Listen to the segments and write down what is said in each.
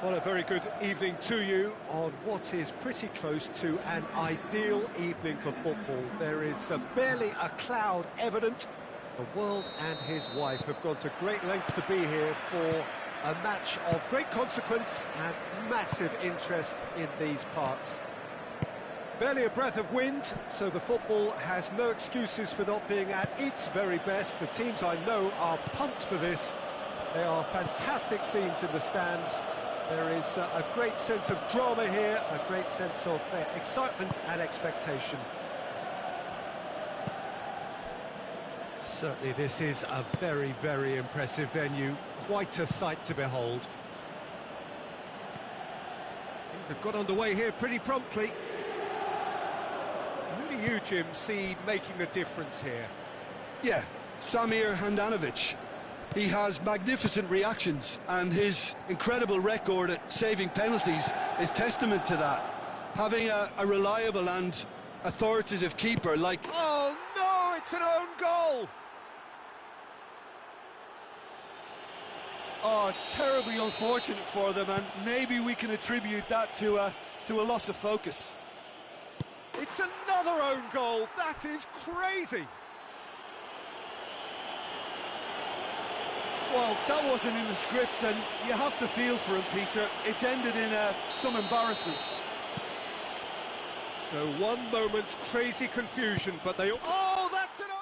Well, a very good evening to you on what is pretty close to an ideal evening for football. There is barely a cloud evident. The world and his wife have gone to great lengths to be here for a match of great consequence and massive interest in these parts. Barely a breath of wind, so the football has no excuses for not being at its very best. The teams I know are pumped for this. There are fantastic scenes in the stands. There is a great sense of drama here, a great sense of excitement and expectation. Certainly this is a very, very impressive venue, quite a sight to behold. Things have got underway here pretty promptly. Who do you, Jim, see making the difference here? Yeah, Samir Handanovic. He has magnificent reactions, and his incredible record at saving penalties is testament to that. Having a reliable and authoritative keeper like... Oh no, it's an own goal! Oh, it's terribly unfortunate for them, and maybe we can attribute that to a loss of focus. It's another own goal, that is crazy! Well, that wasn't in the script, and you have to feel for him, Peter. It's ended in some embarrassment. So one moment's crazy confusion, but they... Oh, that's an own...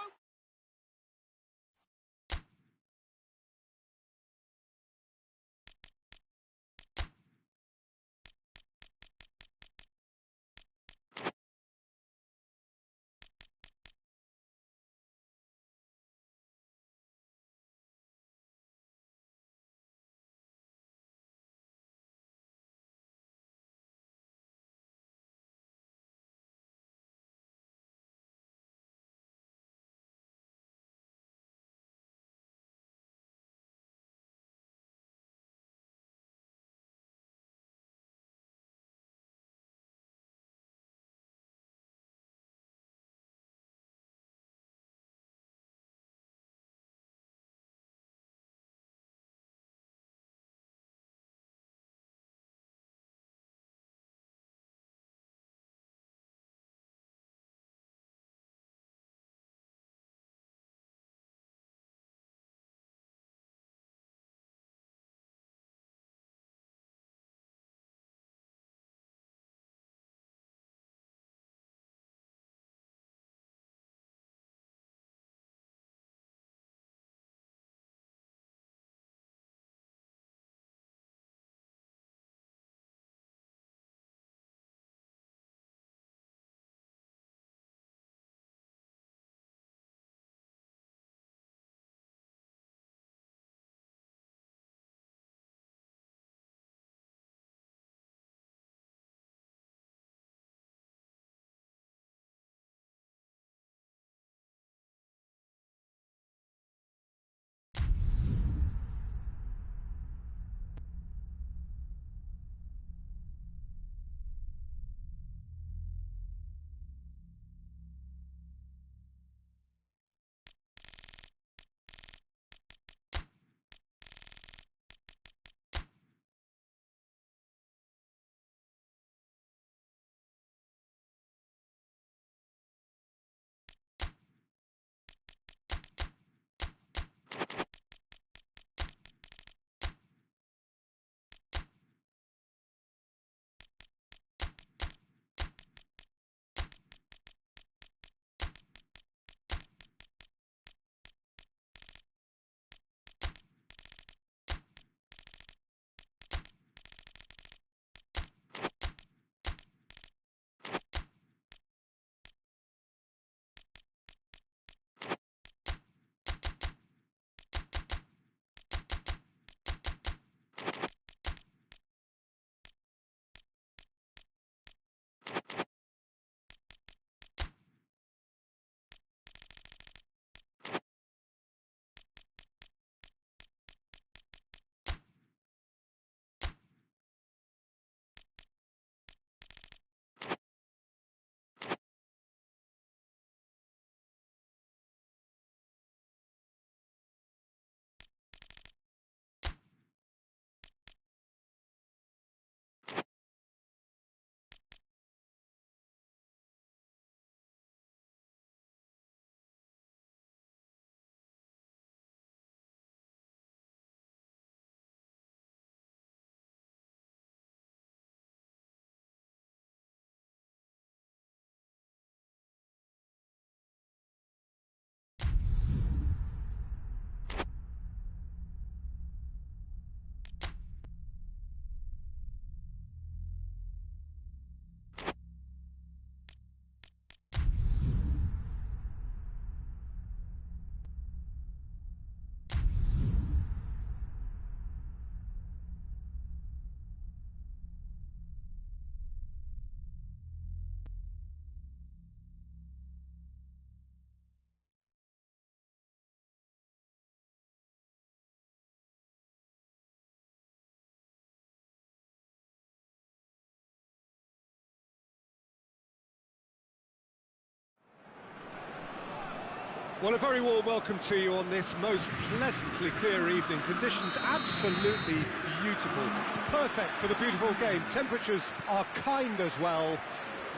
Well, a very warm welcome to you on this most pleasantly clear evening. Conditions absolutely beautiful. Perfect for the beautiful game. Temperatures are kind as well.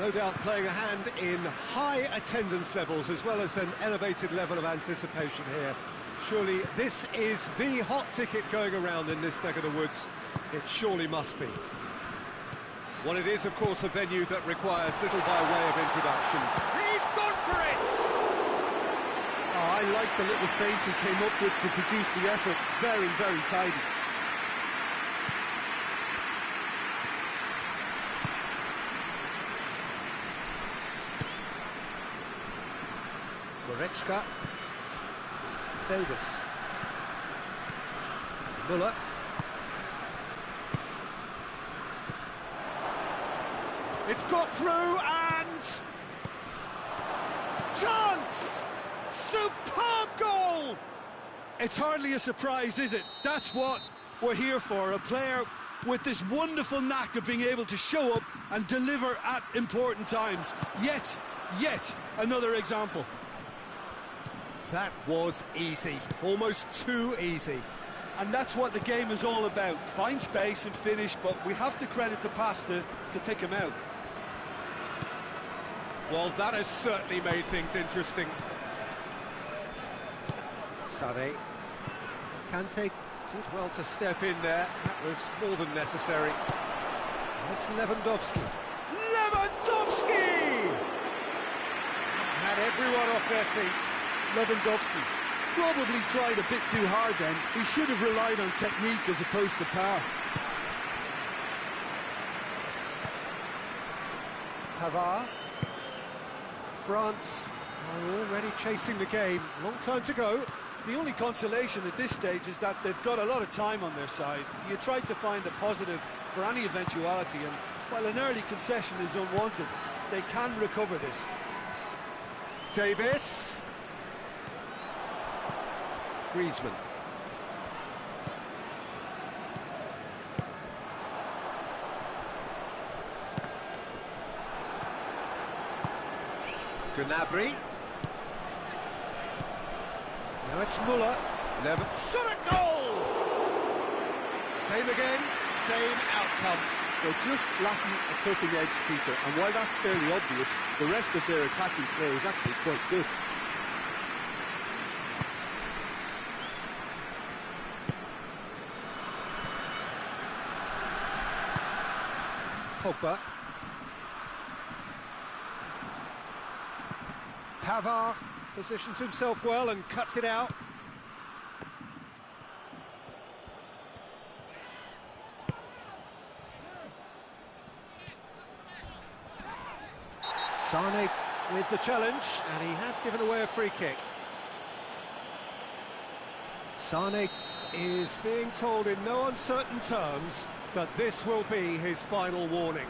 No doubt playing a hand in high attendance levels as well as an elevated level of anticipation here. Surely this is the hot ticket going around in this neck of the woods. It surely must be. Well, it is, of course, a venue that requires little by way of introduction. He's gone for it! Oh, I like the little feint he came up with to produce the effort. Very, very tidy. Goretzka. Davis. Muller. It's got through and... chance! Superb goal! It's hardly a surprise, is it? That's what we're here for, a player with this wonderful knack of being able to show up and deliver at important times. Yet another example. That was easy, almost too easy. And that's what the game is all about. Find space and finish, but we have to credit the pass to pick him out. Well, that has certainly made things interesting. Sané. Kante did well to step in there. That was more than necessary. And it's Lewandowski. Lewandowski! Had everyone off their seats. Lewandowski probably tried a bit too hard then. He should have relied on technique as opposed to power. Pavard. France are already chasing the game. Long time to go. The only consolation at this stage is that they've got a lot of time on their side. You try to find a positive for any eventuality, and while an early concession is unwanted, they can recover this. Davis. Griezmann. Gnabry. Now it's Muller. Shot a goal! Same again, same outcome. They're just lacking a cutting edge, Peter, and while that's fairly obvious, the rest of their attacking play is actually quite good. Pogba. Pavard positions himself well and cuts it out. Sané with the challenge, and he has given away a free kick. Sané is being told in no uncertain terms that this will be his final warning.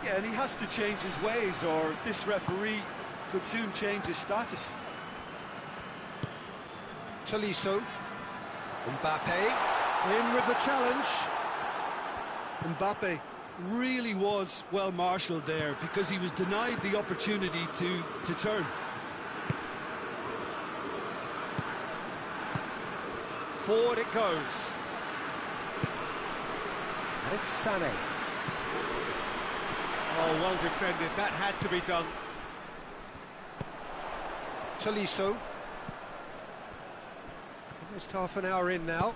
Yeah, and he has to change his ways, or this referee could soon change his status. Tolisso. Mbappe in with the challenge. Mbappe really was well marshalled there because he was denied the opportunity to turn. Forward it goes. And it's Sané. Oh, well defended. That had to be done. Tolisso. Almost half an hour in now.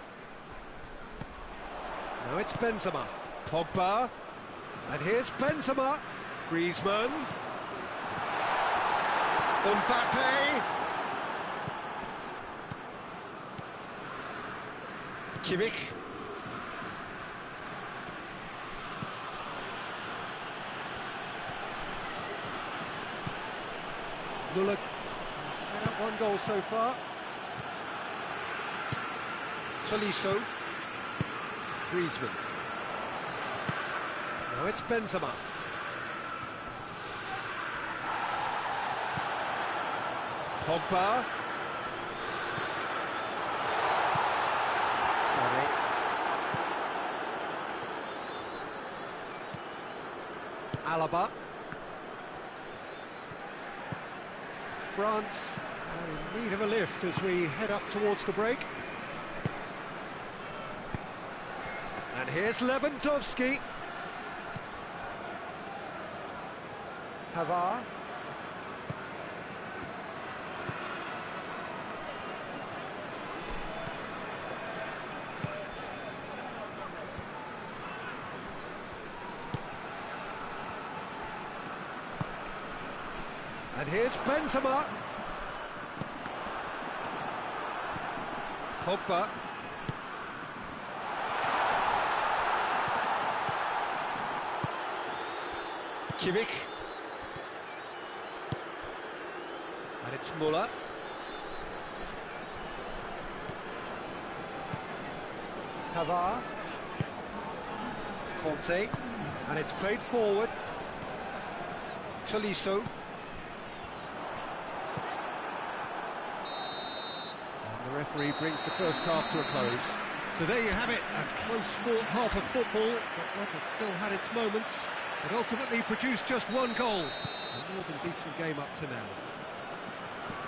Now it's Benzema. Pogba. And here's Benzema. Griezmann. Mbappe. Kimmich. Muller set up one goal so far. Tolisso. Griezmann. Now it's Benzema. Pogba. Sané. Alaba. France In need of a lift as we head up towards the break. And here's Lewandowski. Pavard. And here's Benzema. Pogba. Kimmich. And it's Muller. Pavard. Conte. And it's played forward. Tolisso. And the referee brings the first half to a close. So there you have it, a close-fought half of football, but one that still had its moments. It ultimately produced just one goal. A more than decent game up to now.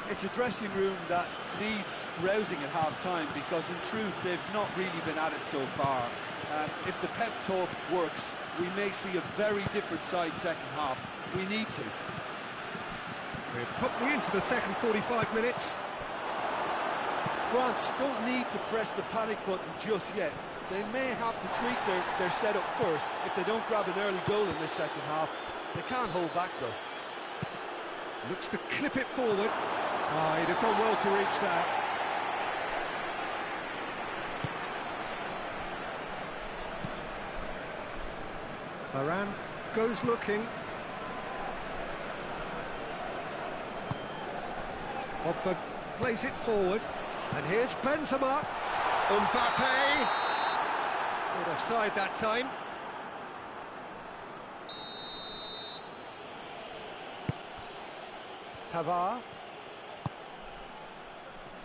It's a dressing room that needs rousing at half-time, because in truth they've not really been at it so far. If the pep talk works, we may see a very different side second half. We need to. We're properly into the second 45 minutes. France don't need to press the panic button just yet. They may have to tweak their setup first if they don't grab an early goal in this second half. They can't hold back though. Looks to clip it forward. Oh, he'd have done well to reach that. Varane goes looking. Pogba plays it forward. And here's Benzema. Mbappe. Good offside that time. Pavard.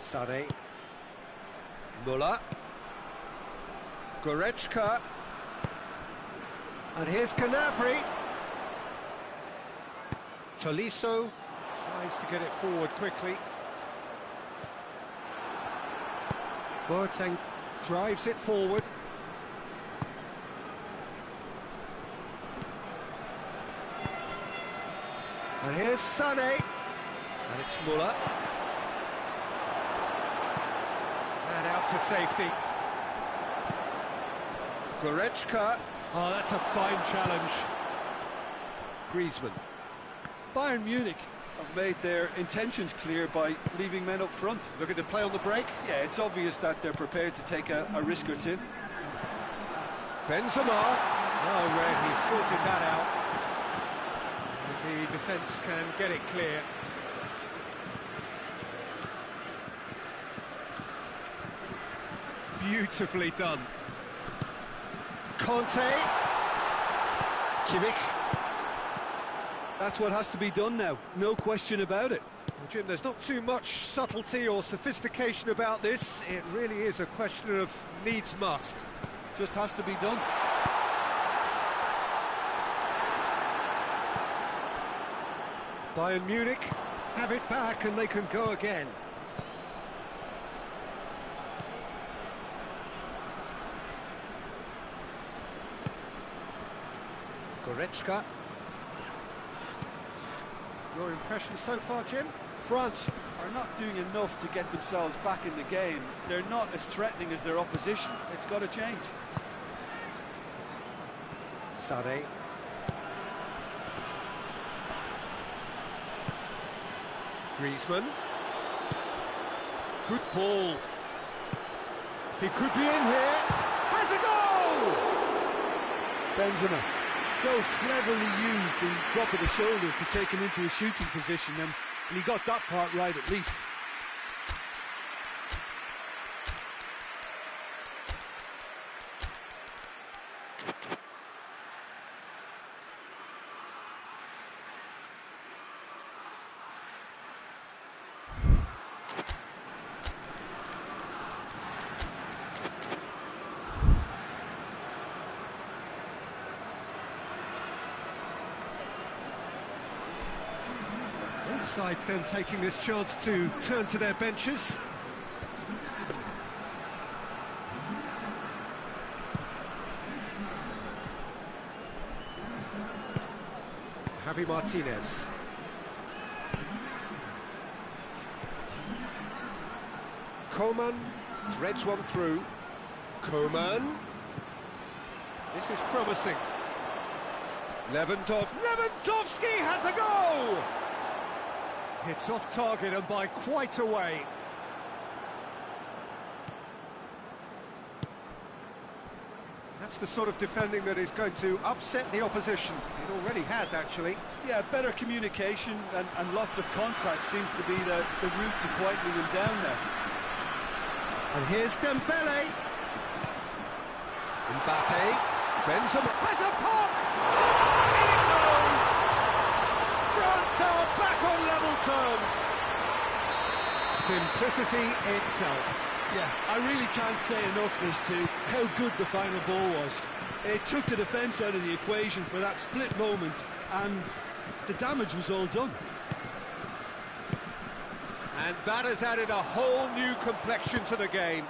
Sané. Muller. Goretzka. And here's Gnabry. Tolisso tries to get it forward quickly. Boateng drives it forward. And here's Sané. And it's Muller. And out to safety. Goretzka. Oh, that's a fine challenge. Griezmann. Bayern Munich have made their intentions clear by leaving men up front. Looking to play on the break. Yeah, it's obvious that they're prepared to take a risk or two. Benzema. Oh, Red, he's sorted that out. The defence can get it clear. Beautifully done. Conte. Kimmich. That's what has to be done now, no question about it. Well, Jim, there's not too much subtlety or sophistication about this. It really is a question of needs must. Just has to be done. Bayern Munich have it back and they can go again. Goretzka. Your impression so far, Jim? France are not doing enough to get themselves back in the game. They're not as threatening as their opposition. It's got to change. Sané. Griezmann. Good ball. He could be in here. Has a goal! Benzema so cleverly used the drop of the shoulder to take him into a shooting position, and he got that part right at least. Both sides then taking this chance to turn to their benches. Javi Martinez. Coman threads one through. Coman. This is promising. Lewandowski has a goal! It's off target and by quite a way. That's the sort of defending that is going to upset the opposition. It already has, actually. Yeah, better communication and lots of contact seems to be the route to quietening them down there. And here's Dembele. Mbappe. Benzema has a pop! In it goes! France are back on level terms. Simplicity itself. Yeah, I really can't say enough as to how good the final ball was. It took the defence out of the equation for that split moment, and the damage was all done. And that has added a whole new complexion to the game.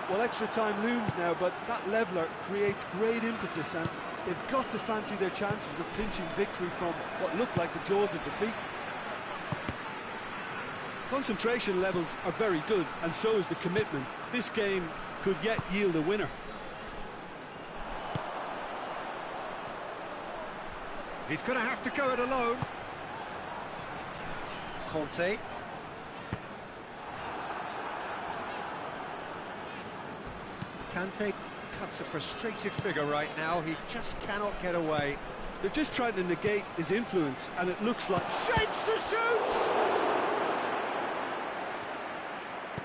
Well, extra time looms now, but that leveller creates great impetus, and they've got to fancy their chances of clinching victory from what looked like the jaws of defeat. Concentration levels are very good, and so is the commitment. This game could yet yield a winner. He's going to have to go it alone. Conte. Kante cuts a frustrated figure right now. He just cannot get away. They're just trying to negate his influence, and it looks like... Shapes to shoot!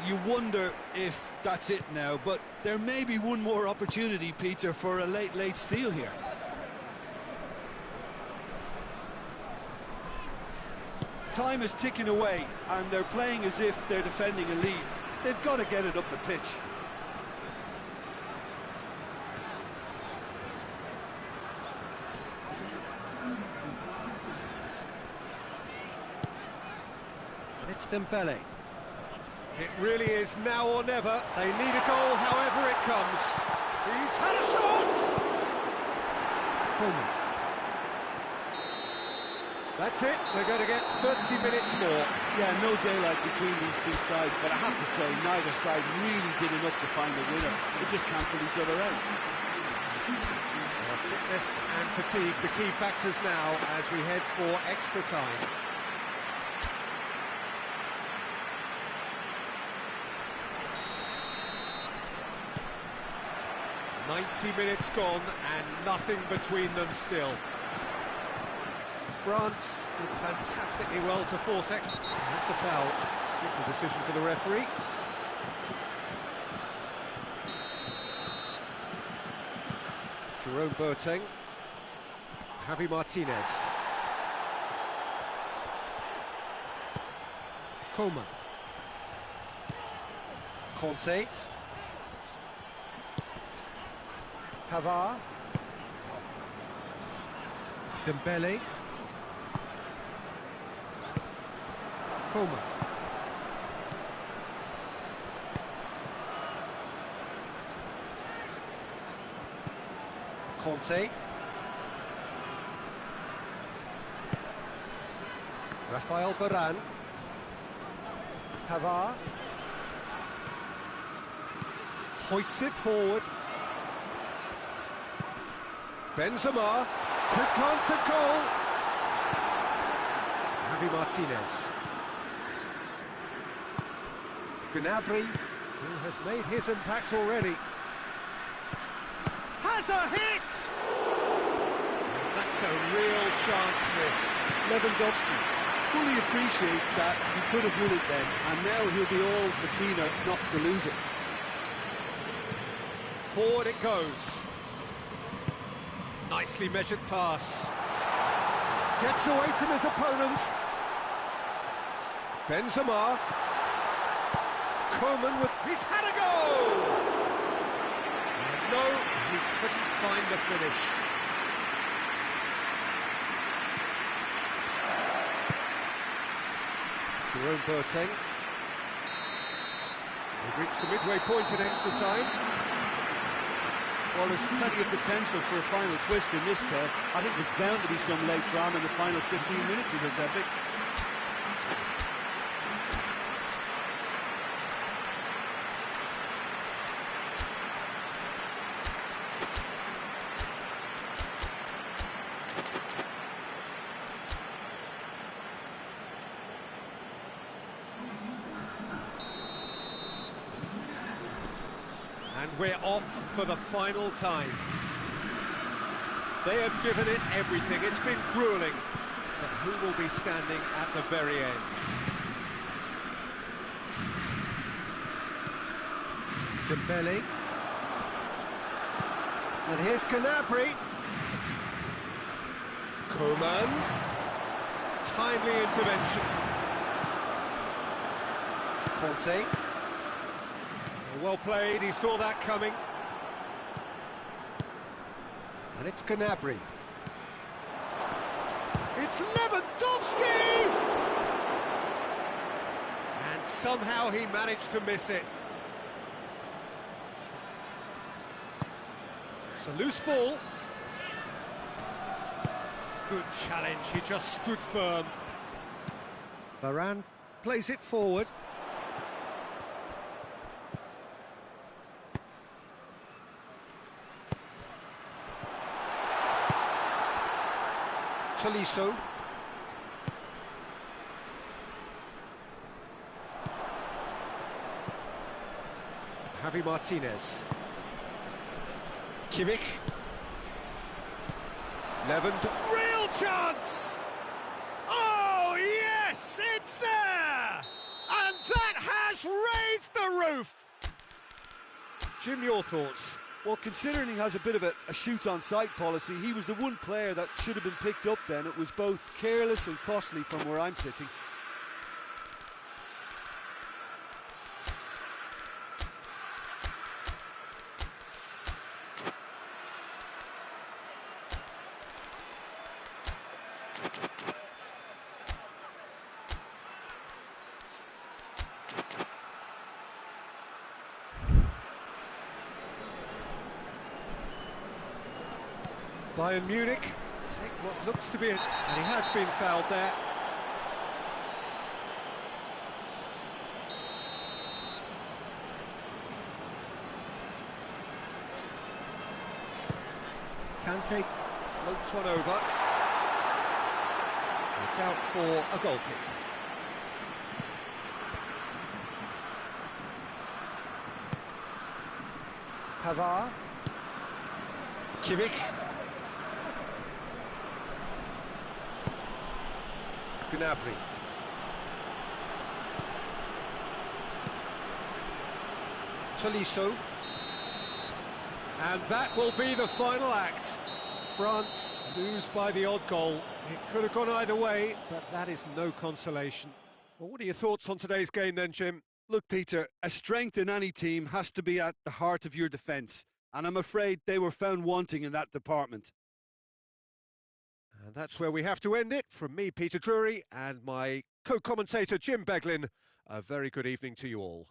You wonder if that's it now, but there may be one more opportunity, Peter, for a late steal here. Time is ticking away, and they're playing as if they're defending a lead. They've got to get it up the pitch. It's Dembele. It really is now or never. They need a goal however it comes. He's had a shot! Coman. That's it, they're going to get 30 minutes more. Yeah, no daylight between these two sides, but I have to say, neither side really did enough to find a winner. They just cancelled each other out. Fitness and fatigue, the key factors now as we head for extra time. "90 minutes gone and nothing between them still." France did fantastically well to force extra. That's a foul. Simple decision for the referee. Jerome Boateng. Javi Martinez. Coman. Conte. Pavard. Dembele. Coman. Conte. Rafael Varane. Pavard. Hoists it forward. Benzema. Quick glance at goal. Javi Martinez. Gnabry, who has made his impact already. Has a hit! That's a real chance missed. Lewandowski fully appreciates that he could have won it then, and now he'll be all the keener not to lose it. Forward it goes. Nicely measured pass. Gets away from his opponents. Benzema. Coman with... He's had a goal! No, he couldn't find the finish. Jerome Boateng. We've reached the midway point in extra time. Well, there's plenty of potential for a final twist in this tale. I think there's bound to be some late drama in the final 15 minutes of this epic. And we're off for the final time. They have given it everything. It's been grueling. But who will be standing at the very end? Dembele. And here's Gnabry. Coman. Timely intervention. Conte. Well played, he saw that coming. And it's Gnabry. It's Lewandowski! And somehow he managed to miss it. It's a loose ball. Good challenge, he just stood firm. Varane plays it forward. Tolisso. Javi Martinez. Kimmich. Levent. Real chance! Oh, yes! It's there! And that has raised the roof! Jim, your thoughts? Well, considering he has a bit of a shoot-on-sight policy, he was the one player that should have been picked up then. It was both careless and costly from where I'm sitting. Bayern Munich take what looks to be and he has been fouled there. Kante floats one over. It's out for a goal kick. Pavard. Kimmich. Gnabry. Tolisso. And that will be the final act. France lose by the odd goal. It could have gone either way, but that is no consolation. Well, what are your thoughts on today's game then, Jim? Look, Peter, a strength in any team has to be at the heart of your defence, and I'm afraid they were found wanting in that department. And that's where we have to end it. From me, Peter Drury, and my co-commentator, Jim Beglin, a very good evening to you all.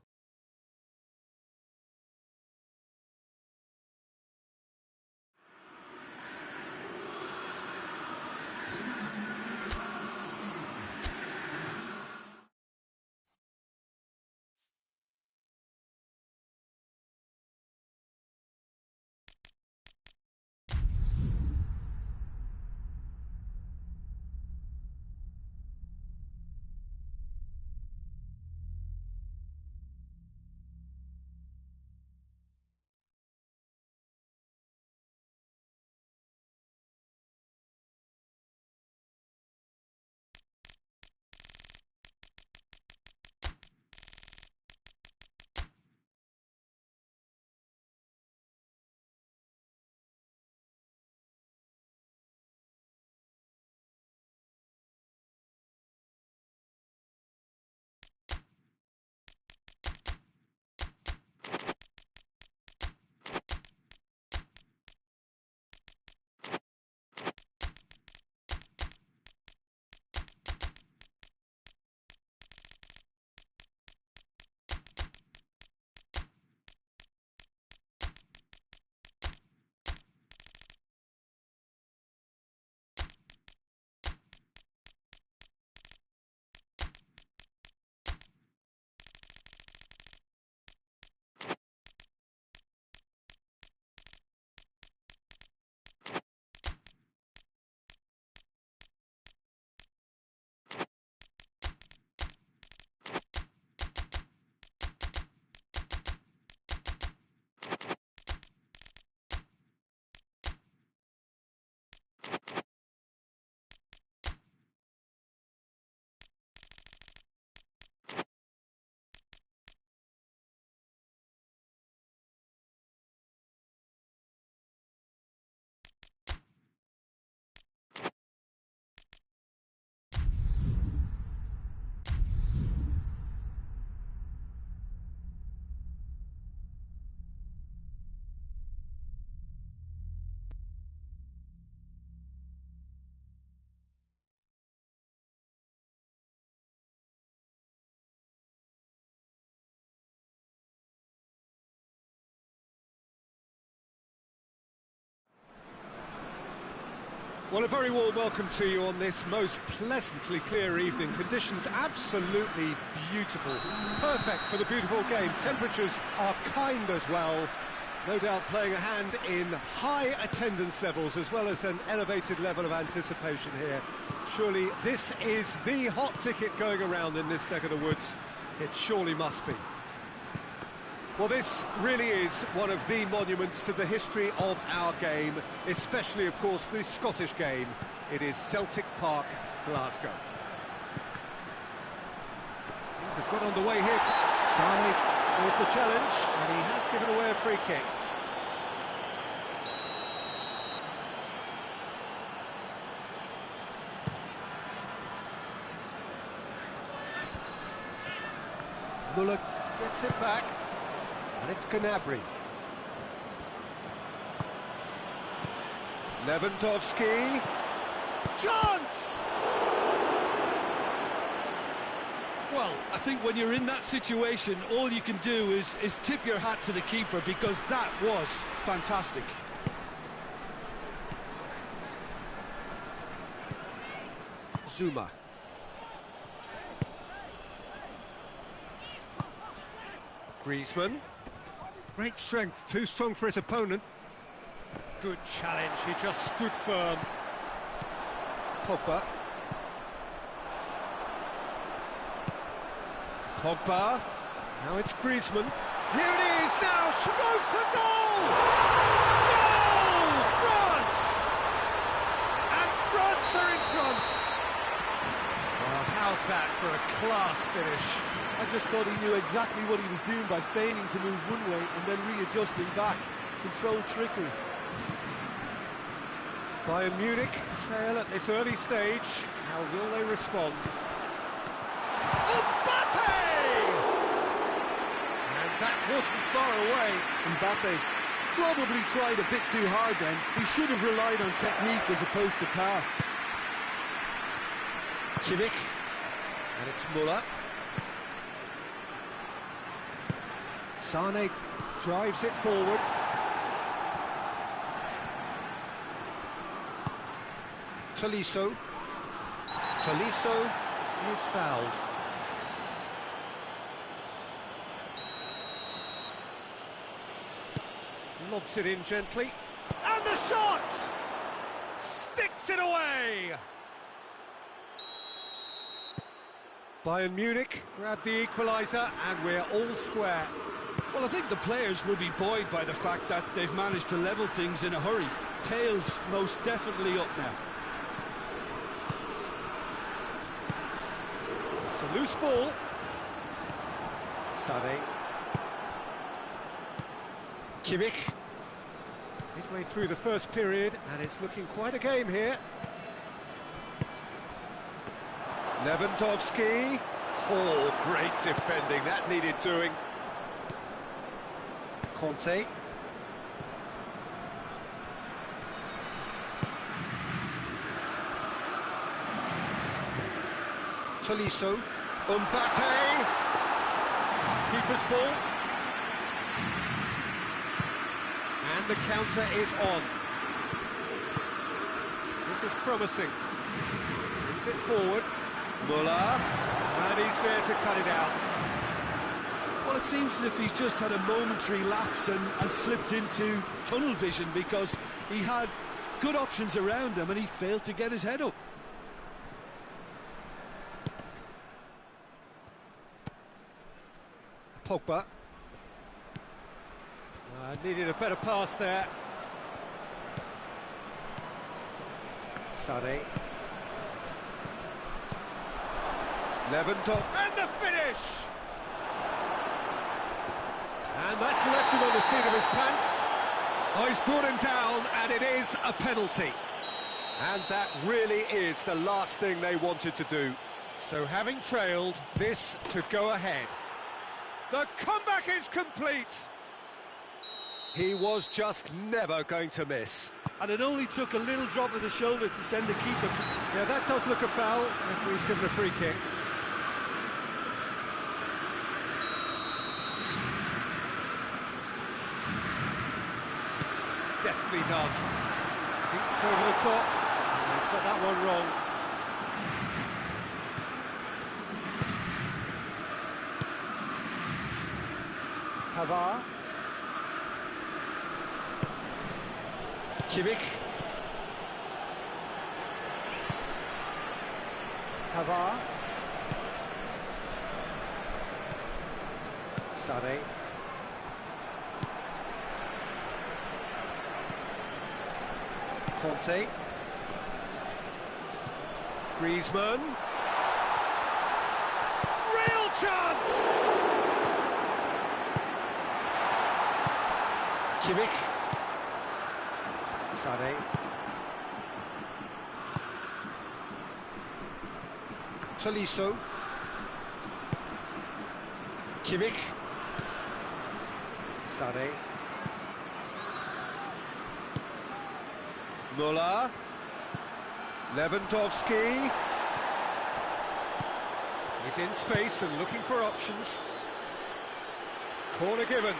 Well, a very warm welcome to you on this most pleasantly clear evening. Conditions absolutely beautiful. Perfect for the beautiful game. Temperatures are kind as well. No doubt playing a hand in high attendance levels as well as an elevated level of anticipation here. Surely this is the hot ticket going around in this neck of the woods. It surely must be. Well, this really is one of the monuments to the history of our game, especially, of course, the Scottish game. It is Celtic Park, Glasgow. Things have got underway here. Sane with the challenge, and he has given away a free kick. Muller gets it back. And it's Gnabry. Lewandowski. Chance! Well, I think when you're in that situation, all you can do is tip your hat to the keeper, because that was fantastic. Zuma. Griezmann. Great strength, too strong for his opponent. Good challenge, he just stood firm. Pogba. Pogba. Now it's Griezmann. Here it is now, she goes for goal! Goal! France! And France are in front! Well, how's that for a class finish? I just thought he knew exactly what he was doing by feigning to move one way and then readjusting back. Controlled trickery. Bayern Munich trail at this early stage. How will they respond? Mbappe! And that wasn't far away. Mbappe probably tried a bit too hard then. He should have relied on technique as opposed to power. Kimmich. And it's Muller. Sane drives it forward. Tolisso. Tolisso is fouled. Lobs it in gently. And the shot! Sticks it away! Bayern Munich grab the equaliser and we're all square. Well, I think the players will be buoyed by the fact that they've managed to level things in a hurry. Tails most definitely up now. It's a loose ball. Sane. Kimmich. Midway through the first period, and it's looking quite a game here. Lewandowski. Oh, great defending, that needed doing. Conte. Tolisso. Mbappe. Keeper's ball. And the counter is on. This is promising. Brings it forward. Muller. And he's there to cut it out. Well, it seems as if he's just had a momentary lapse and slipped into tunnel vision, because he had good options around him and he failed to get his head up. Pogba. Needed a better pass there. Sane. Lewandowski. And the finish! And that's left him on the seat of his pants. Oh, he's brought him down, and it is a penalty. And that really is the last thing they wanted to do. So having trailed, this to go ahead. The comeback is complete. He was just never going to miss. And it only took a little drop of the shoulder to send the keeper. Yeah, that does look a foul. Referee's given a free kick. Deftly done. Deep over the top. got that one wrong. Pavard. Kimmich. Pavard. Sané. Conte. Griezmann. Real chance! Kimmich. Sané. Tolisso. Kimmich. Sané. Müller. Lewandowski. He's in space and looking for options. Corner given.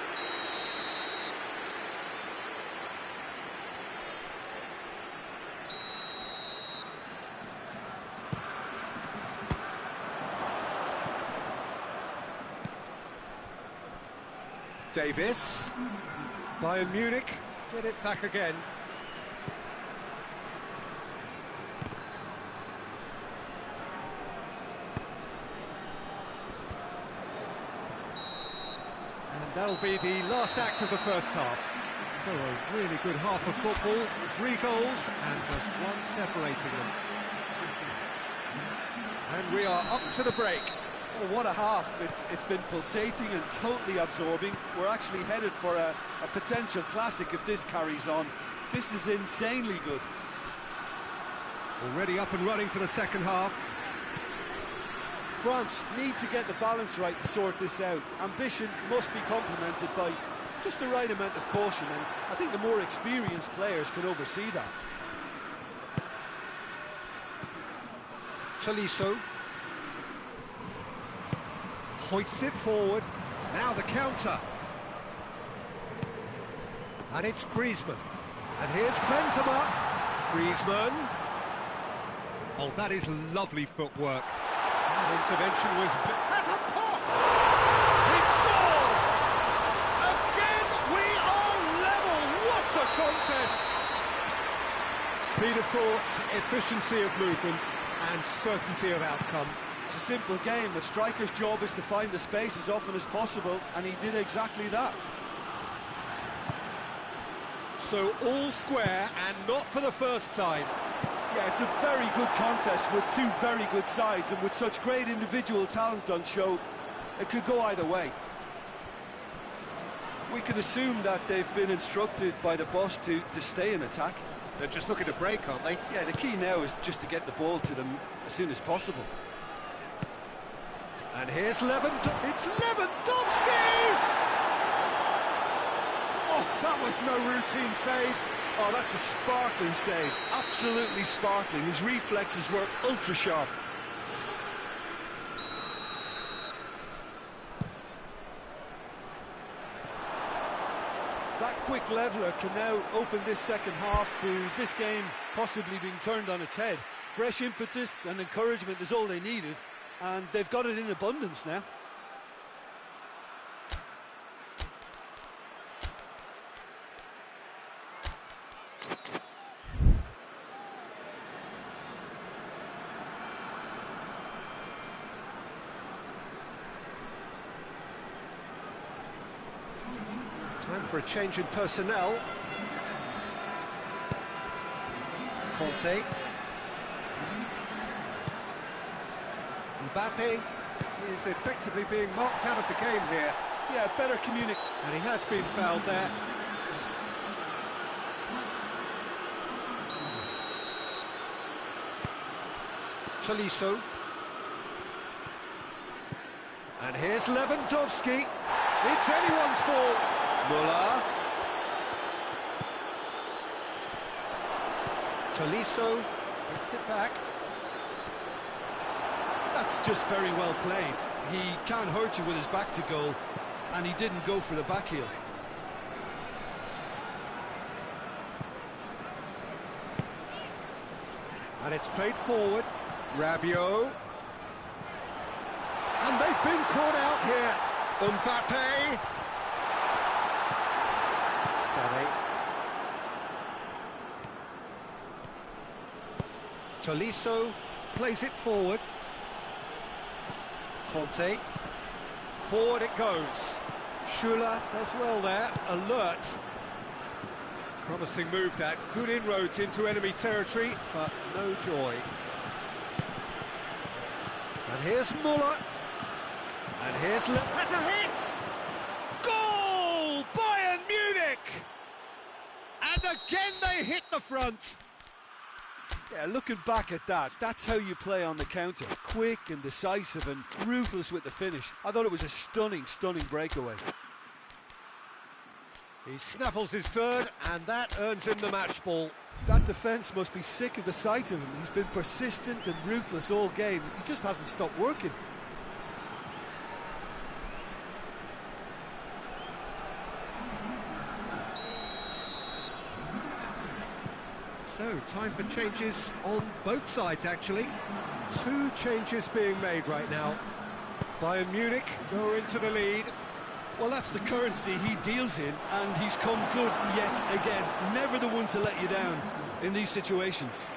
Davis. Bayern Munich get it back again. And that'll be the last act of the first half. So a really good half of football, 3 goals and just one separating them. And we are up to the break. Oh, what a half. It's been pulsating and totally absorbing. We're actually headed for a potential classic if this carries on. This is insanely good. Already up and running for the second half. France need to get the balance right to sort this out. Ambition must be complemented by just the right amount of caution, and I think the more experienced players can oversee that. Tolisso. Hoists it forward. Now the counter. And it's Griezmann. And here's Benzema. Griezmann. Oh, that is lovely footwork. That intervention was... Has a pop! He scored! Again, we are level! What a contest! Speed of thought, efficiency of movement, and certainty of outcome. It's a simple game. The striker's job is to find the space as often as possible, and he did exactly that. So all square, and not for the first time. Yeah, it's a very good contest with 2 very good sides, and with such great individual talent on show, it could go either way. We can assume that they've been instructed by the boss to stay in attack. They're just looking to break, aren't they? Yeah, the key now is just to get the ball to them as soon as possible. And here's Lewandowski. It's Lewandowski! Oh, that was no routine save. Oh, that's a sparkling save. Absolutely sparkling. His reflexes were ultra sharp. That quick leveller can now open this second half to this game possibly being turned on its head. Fresh impetus and encouragement is all they needed, and they've got it in abundance now. Time for a change in personnel. Conte. Mbappe is effectively being marked out of the game here. Yeah, better communicate. And he has been fouled there. Tolisso. And here's Lewandowski. It's anyone's ball. Müller. Tolisso gets it back. That's just very well played. He can't hurt you with his back to goal, and he didn't go for the back heel. And it's played forward. Rabiot. And they've been caught out here. Mbappe. Sané. Tolisso plays it forward. Conte. Forward it goes. Schuller does well there. Alert. Promising move that. Good inroads into enemy territory, but no joy. And here's Muller. And here's has a hit! Goal! Bayern Munich! And again they hit the front. Yeah, looking back at that, that's how you play on the counter. Quick and decisive and ruthless with the finish. I thought it was a stunning, stunning breakaway. He snaffles his third, and that earns him the match ball. That defence must be sick of the sight of him. He's been persistent and ruthless all game. He just hasn't stopped working. So, time for changes on both sides, actually. 2 changes being made right now. Bayern Munich go into the lead. Well, that's the currency he deals in, and he's come good yet again. Never the one to let you down in these situations.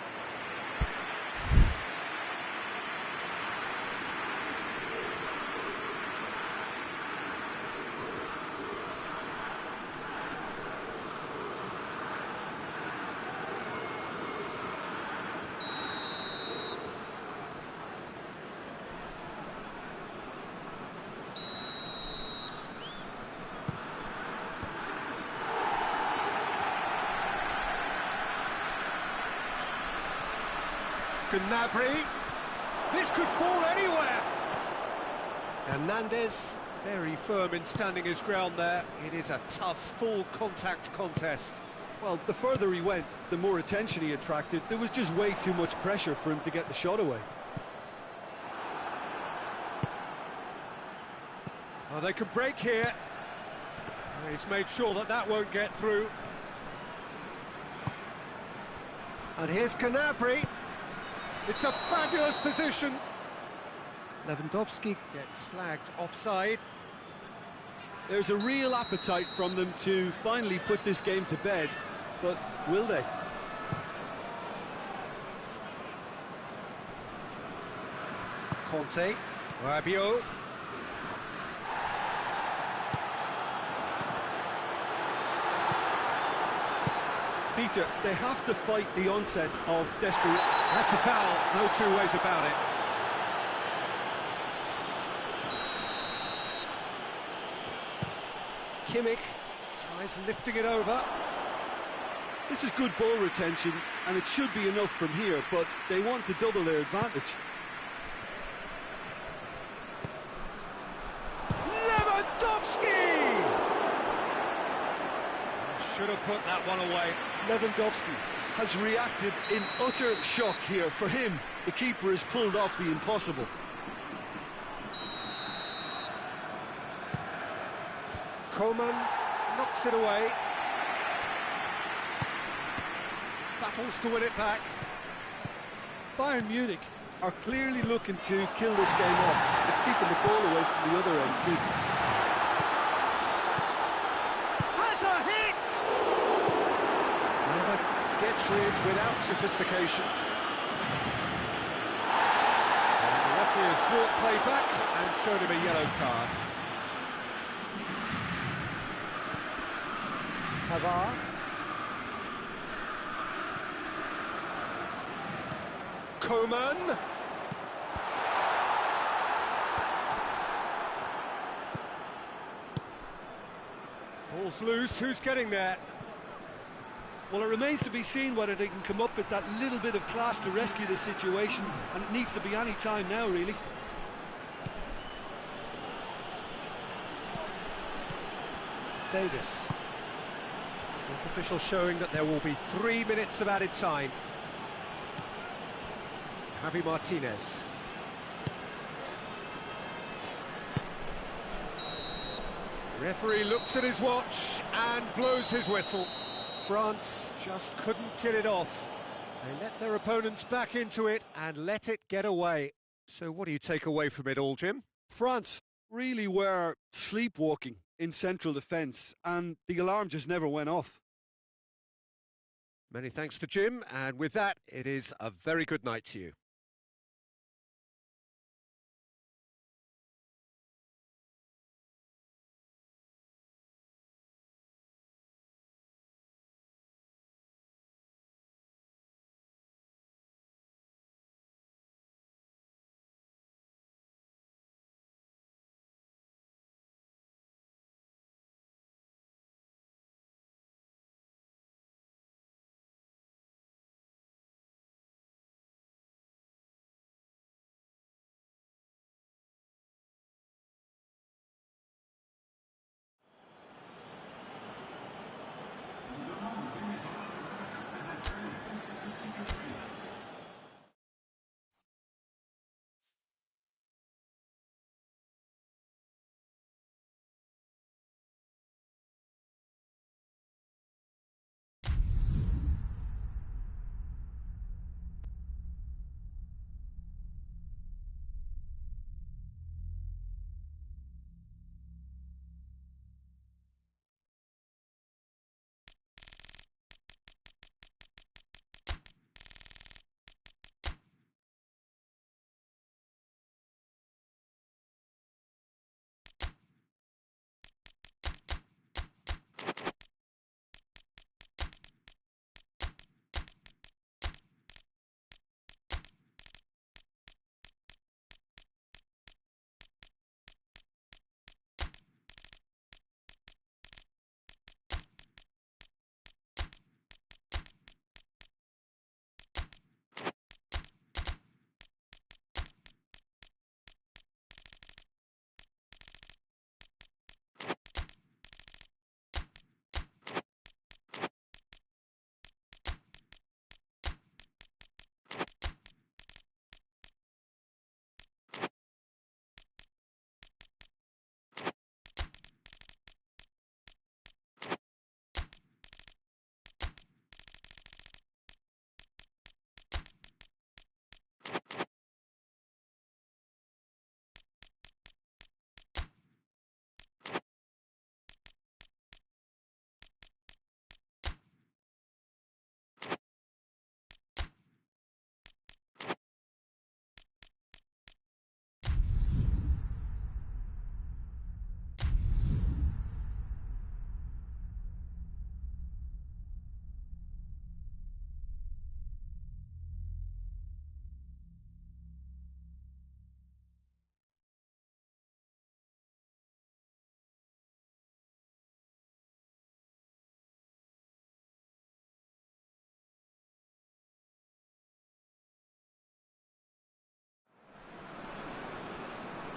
Gnabry. This could fall anywhere. Hernandez, very firm in standing his ground there. It is a tough, full contact contest. Well, the further he went, the more attention he attracted. There was just way too much pressure for him to get the shot away. Oh, they could break here. He's made sure that that won't get through. And here's Gnabry. It's a fabulous position. Lewandowski gets flagged offside. There's a real appetite from them to finally put this game to bed, but will they? Conte, Rabiot. Peter, they have to fight the onset of desperate... That's a foul, no 2 ways about it. Kimmich tries lifting it over. This is good ball retention, and it should be enough from here, but they want to double their advantage. Lewandowski! Should have put that one away. Lewandowski has reacted in utter shock here. For him, the keeper has pulled off the impossible. Coman knocks it away. Battles to win it back. Bayern Munich are clearly looking to kill this game off. It's keeping the ball away from the other end too. Has a hit! Never gets rid without sophistication. And the referee has brought play back and shown him a yellow card. Pavard. Coman. Ball's loose, who's getting there? Well, it remains to be seen whether they can come up with that little bit of class to rescue this situation, and it needs to be any time now, really. Davis. Fourth official showing that there will be 3 minutes of added time. Javi Martinez. Referee looks at his watch and blows his whistle. France just couldn't kill it off. They let their opponents back into it and let it get away. So what do you take away from it all, Jim? France really were sleepwalking in central defence, and the alarm just never went off. Many thanks to Jim, and with that, it is a very good night to you.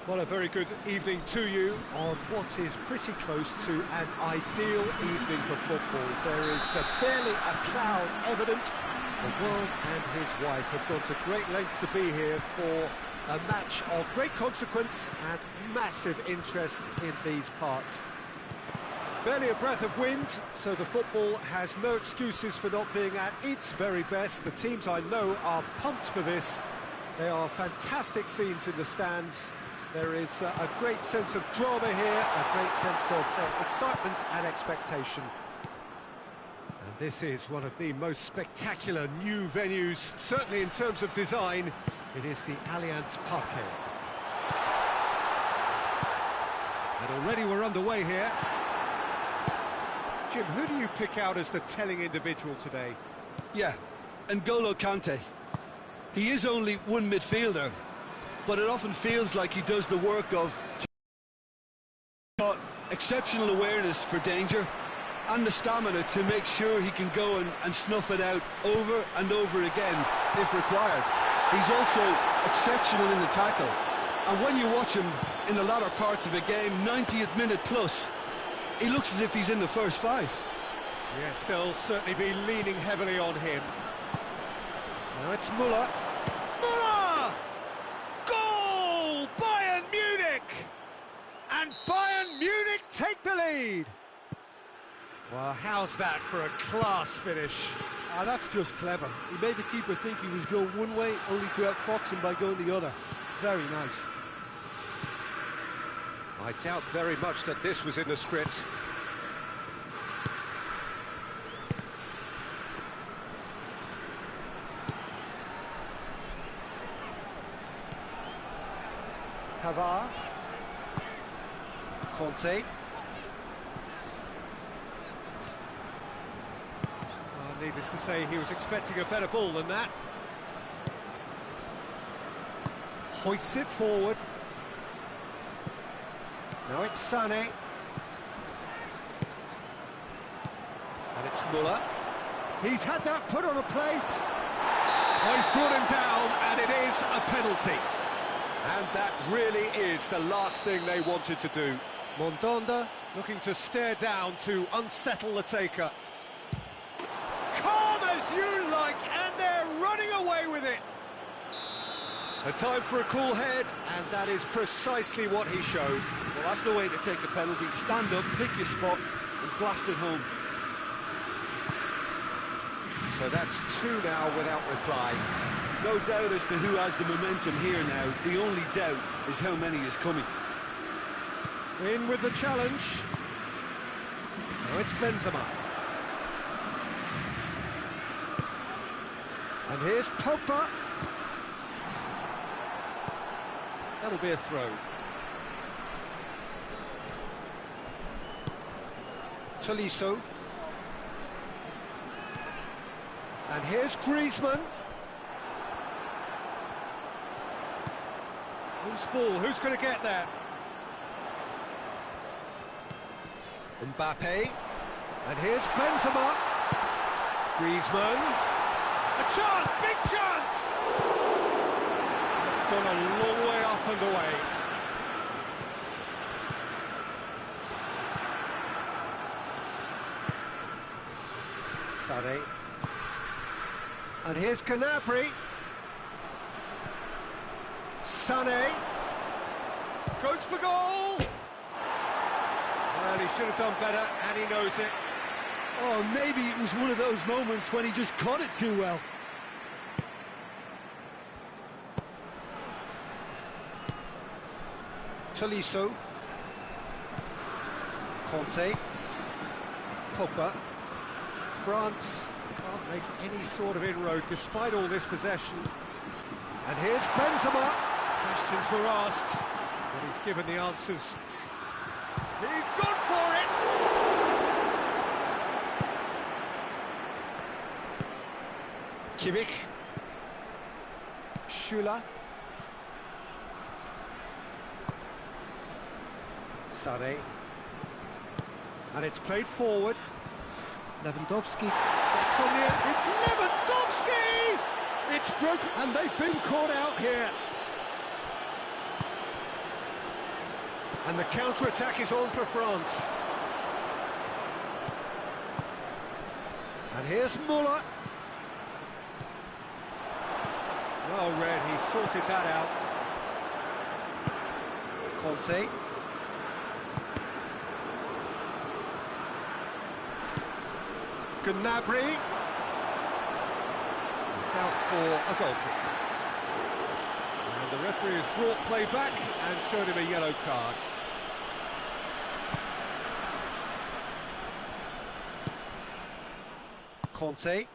Well, a very good evening to you on what is pretty close to an ideal evening for football. There is barely a cloud evident. The world and his wife have gone to great lengths to be here for a match of great consequence and massive interest in these parts. Barely a breath of wind, so the football has no excuses for not being at its very best. The teams I know are pumped for this. There are fantastic scenes in the stands. There is a great sense of drama here, a great sense of excitement and expectation. And this is one of the most spectacular new venues, certainly in terms of design. It is the Allianz Parquet. And already we're underway here. Jim, who do you pick out as the telling individual today? Yeah, N'Golo Kante. He is only one midfielder, but it often feels like he does the work of exceptional awareness for danger and the stamina to make sure he can go and snuff it out over and over again if required. He's also exceptional in the tackle, and when you watch him in the latter parts of a game, 90th minute plus, he looks as if he's in the first five. Yes, they'll certainly be leaning heavily on him. Now it's Müller. Müller! Goal! Bayern Munich! And Bayern Munich take the lead. Well, how's that for a class finish? That's just clever. He made the keeper think he was going one way, only to outfox him by going the other. Very nice. I doubt very much that this was in the script. Pavard. Conte. Needless to say, he was expecting a better ball than that. Hoists it forward. Now it's Sané. And it's Muller. He's had that put on a plate. Oh, he's brought him down, and it is a penalty. And that really is the last thing they wanted to do. Mondonda looking to stare down to unsettle the taker. Calm as you like, and they're running away with it. A time for a cool head, and that is precisely what he showed. Well, that's the way to take a penalty. Stand up, pick your spot, and blast it home. So that's two now without reply. No doubt as to who has the momentum here now. The only doubt is how many is coming. In with the challenge. Now it's Benzema. And here's Pogba. That'll be a throw. Tolisso. And here's Griezmann. Who's ball? Who's going to get there? Mbappe. And here's Benzema. Griezmann. A chance! Big chance! It's gone a long way up and away. Sané. And here's Gnabry. Sané. Goes for goal! Well, he should have done better, and he knows it. Oh, maybe it was one of those moments when he just caught it too well. Tolisso. Conte. Pogba. France can't make any sort of inroad despite all this possession. And here's Benzema. Questions were asked, but he's given the answers. He's gone for it! Kimmich. Schüller. Sané. And it's played forward. Lewandowski gets on the end. It's Lewandowski! It's broken, and they've been caught out here. And the counter-attack is on for France. And here's Muller. Well read, he sorted that out. Conte. Gnabry. It's out for a goal kick. And the referee has brought play back and showed him a yellow card. Conte.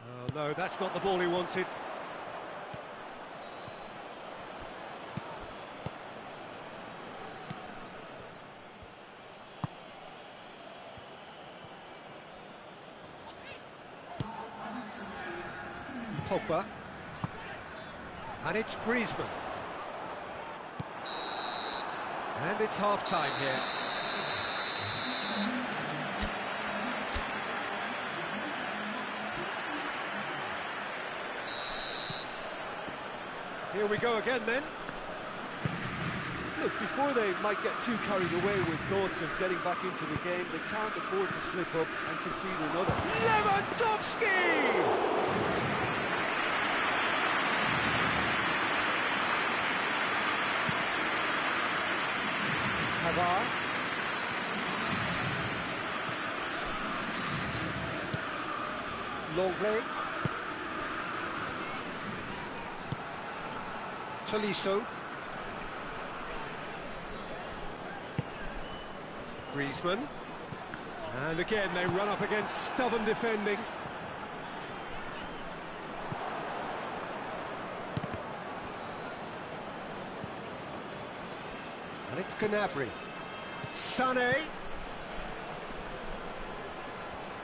Oh no, that's not the ball he wanted. Pogba. And it's Griezmann. And it's half-time here. Here we go again then. Look, before they might get too carried away with thoughts of getting back into the game, they can't afford to slip up and concede another. Lewandowski! Pavard. Longley. Tolisso. Griezmann. And again, they run up against stubborn defending. And it's Gnabry. Sané.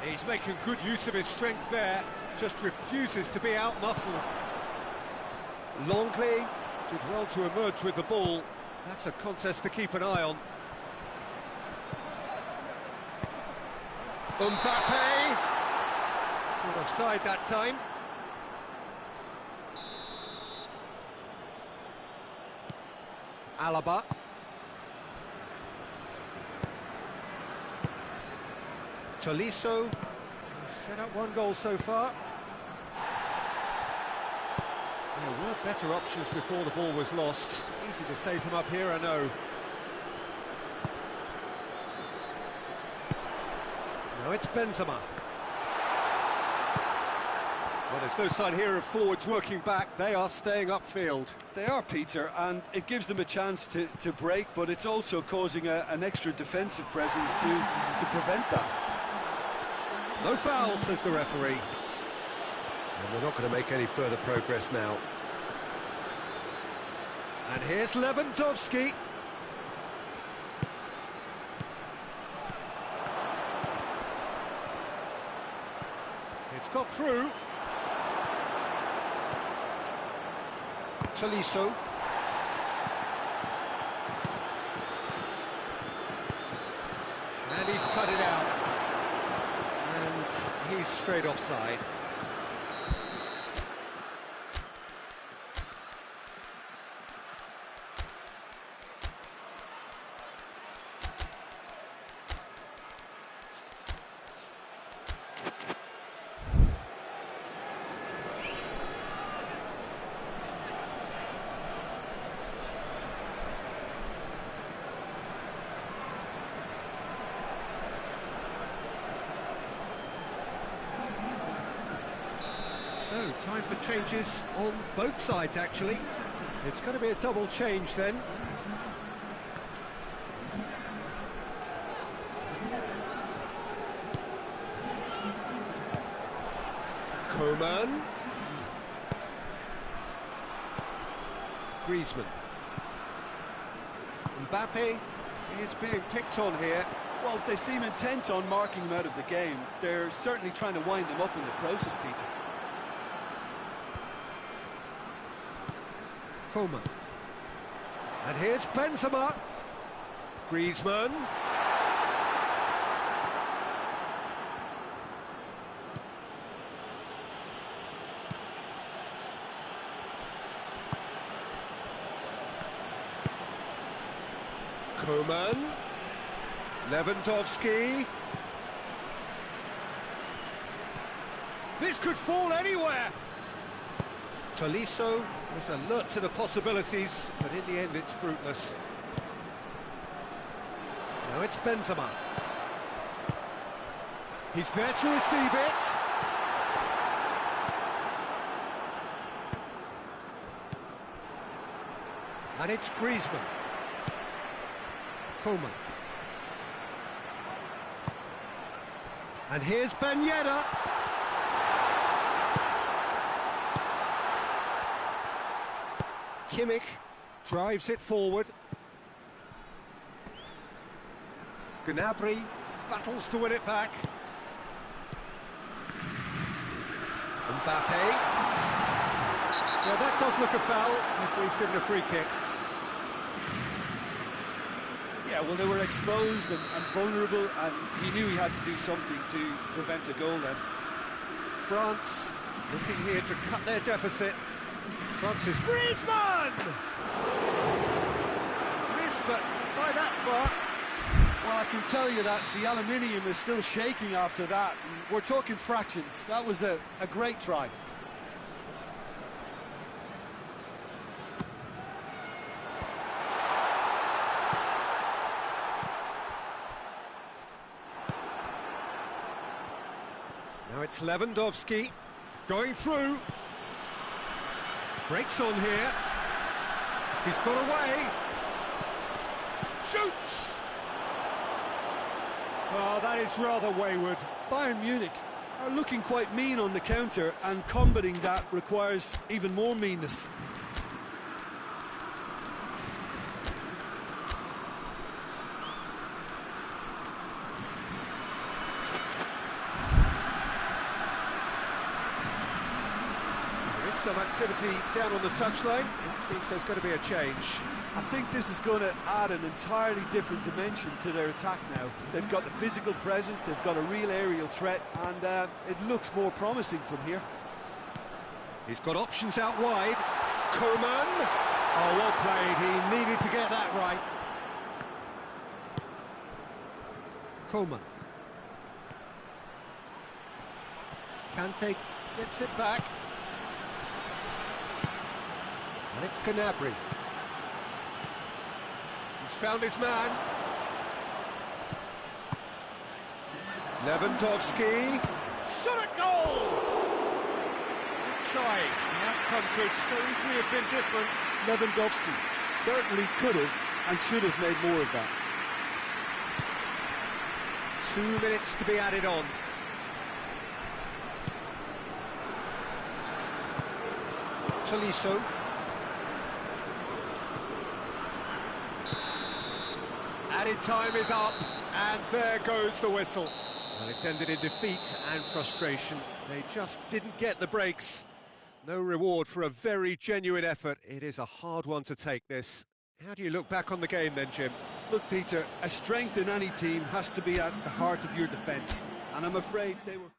He's making good use of his strength there, just refuses to be out-muscled. Longley did well to emerge with the ball. That's a contest to keep an eye on. Mbappe! Not offside that time. Alaba. Tolisso. Set up one goal so far. There were better options before the ball was lost. Easy to save him up here, I know. Now it's Benzema. Well, there's no sign here of forwards working back. They are staying upfield. They are, Peter, and it gives them a chance to break, but it's also causing an extra defensive presence to prevent that. No foul, says the referee. And they're not going to make any further progress now. And here's Lewandowski. It's got through. Tolisso. And he's cut it out. And he's straight offside. So, time for changes on both sides, actually. It's going to be a double change, then. Coman. Griezmann. Mbappe is being picked on here. Well, they seem intent on marking him out of the game. They're certainly trying to wind him up in the process, Peter. Coman. And here's Benzema. Griezmann. Coman. Lewandowski. This could fall anywhere. Tolisso is alert to the possibilities, but in the end it's fruitless. Now it's Benzema. He's there to receive it. And it's Griezmann. Coman. And here's Ben Yedder. Kimmich drives it forward. Gnabry battles to win it back. Mbappe. Yeah, that does look a foul. Referee's given a free kick. Yeah, well, they were exposed and vulnerable, and he knew he had to do something to prevent a goal then. France looking here to cut their deficit. Francis Griezmann! It's missed, but by that far. Well, I can tell you that the aluminium is still shaking after that. We're talking fractions. That was a great try. Now It's Lewandowski going through. Breaks on here. He's got away. Shoots! Well, that is rather wayward. Bayern Munich are looking quite mean on the counter, and combating that requires even more meanness. There is some activity down on the touchline. It seems there's going to be a change. I think this is going to add an entirely different dimension to their attack now. They've got the physical presence, they've got a real aerial threat, and it looks more promising from here. He's got options out wide. Koeman. Oh, well played. He needed to get that right. Koeman. Kante gets it back. And it's Gnabry. He's found his man. Lewandowski. Shot at goal! Good try. The outcome could so easily have been different. Lewandowski certainly could have and should have made more of that. 2 minutes to be added on. Tolisso. Added time is up, and there goes the whistle. Well, it's ended in defeat and frustration. They just didn't get the breaks. No reward for a very genuine effort. It is a hard one to take, this. How do you look back on the game then, Jim? Look, Peter, a strength in any team has to be at the heart of your defence, and I'm afraid they were...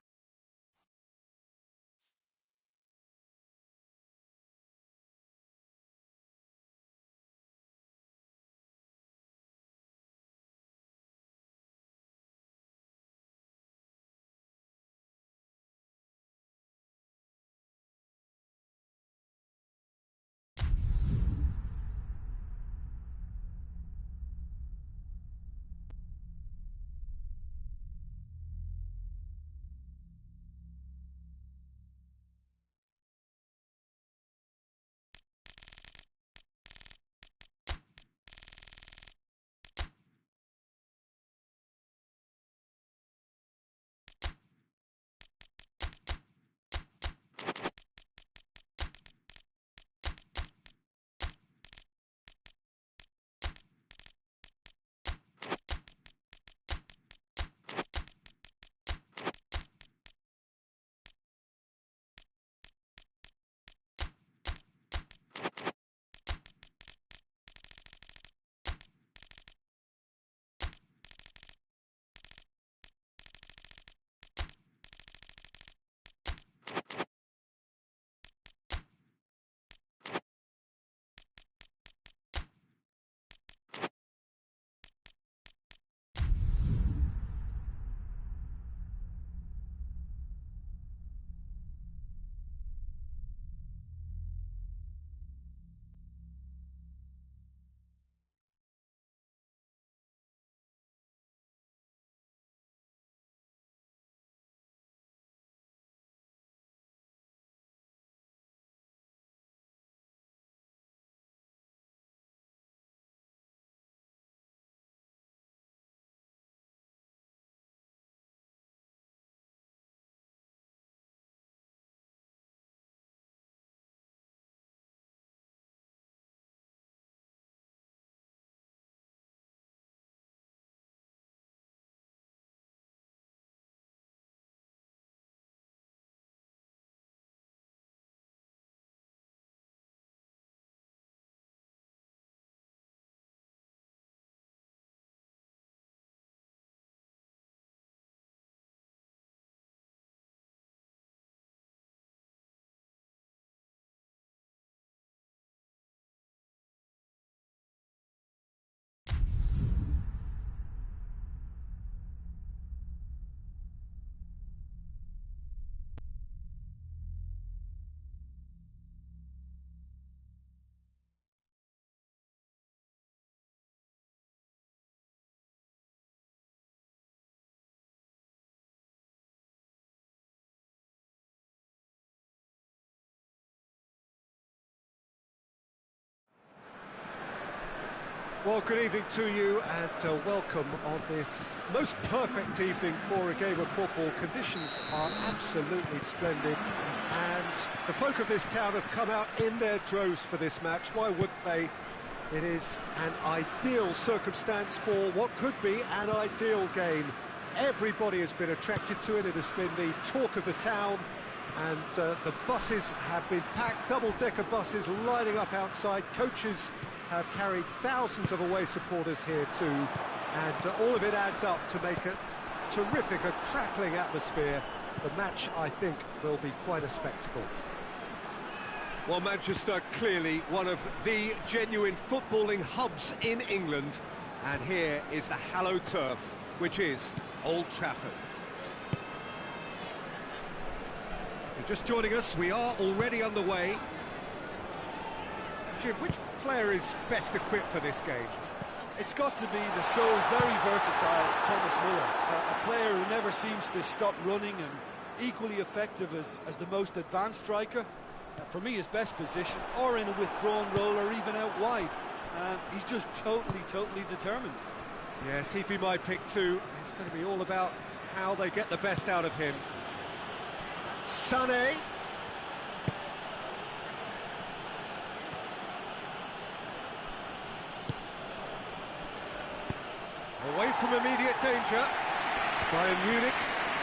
Well, good evening to you and welcome on this most perfect evening for a game of football. Conditions are absolutely splendid and the folk of this town have come out in their droves for this match. Why wouldn't they? It is an ideal circumstance for what could be an ideal game. Everybody has been attracted to it. It has been the talk of the town, and the buses have been packed, double-decker buses lining up outside. Coaches have carried thousands of away supporters here too, and all of it adds up to make a terrific, a crackling atmosphere. The match, I think, will be quite a spectacle. Well, Manchester, clearly one of the genuine footballing hubs in England, and here is the hallowed turf, which is Old Trafford. If you're just joining us, we are already underway. Jim, which player is best equipped for this game? It's got to be the so very versatile Thomas Muller, a player who never seems to stop running and equally effective as the most advanced striker. For me, his best position, or in a withdrawn role, or even out wide. And he's just totally determined. Yes, he'd be my pick too. It's going to be all about how they get the best out of him. Sané. Away from immediate danger. Bayern Munich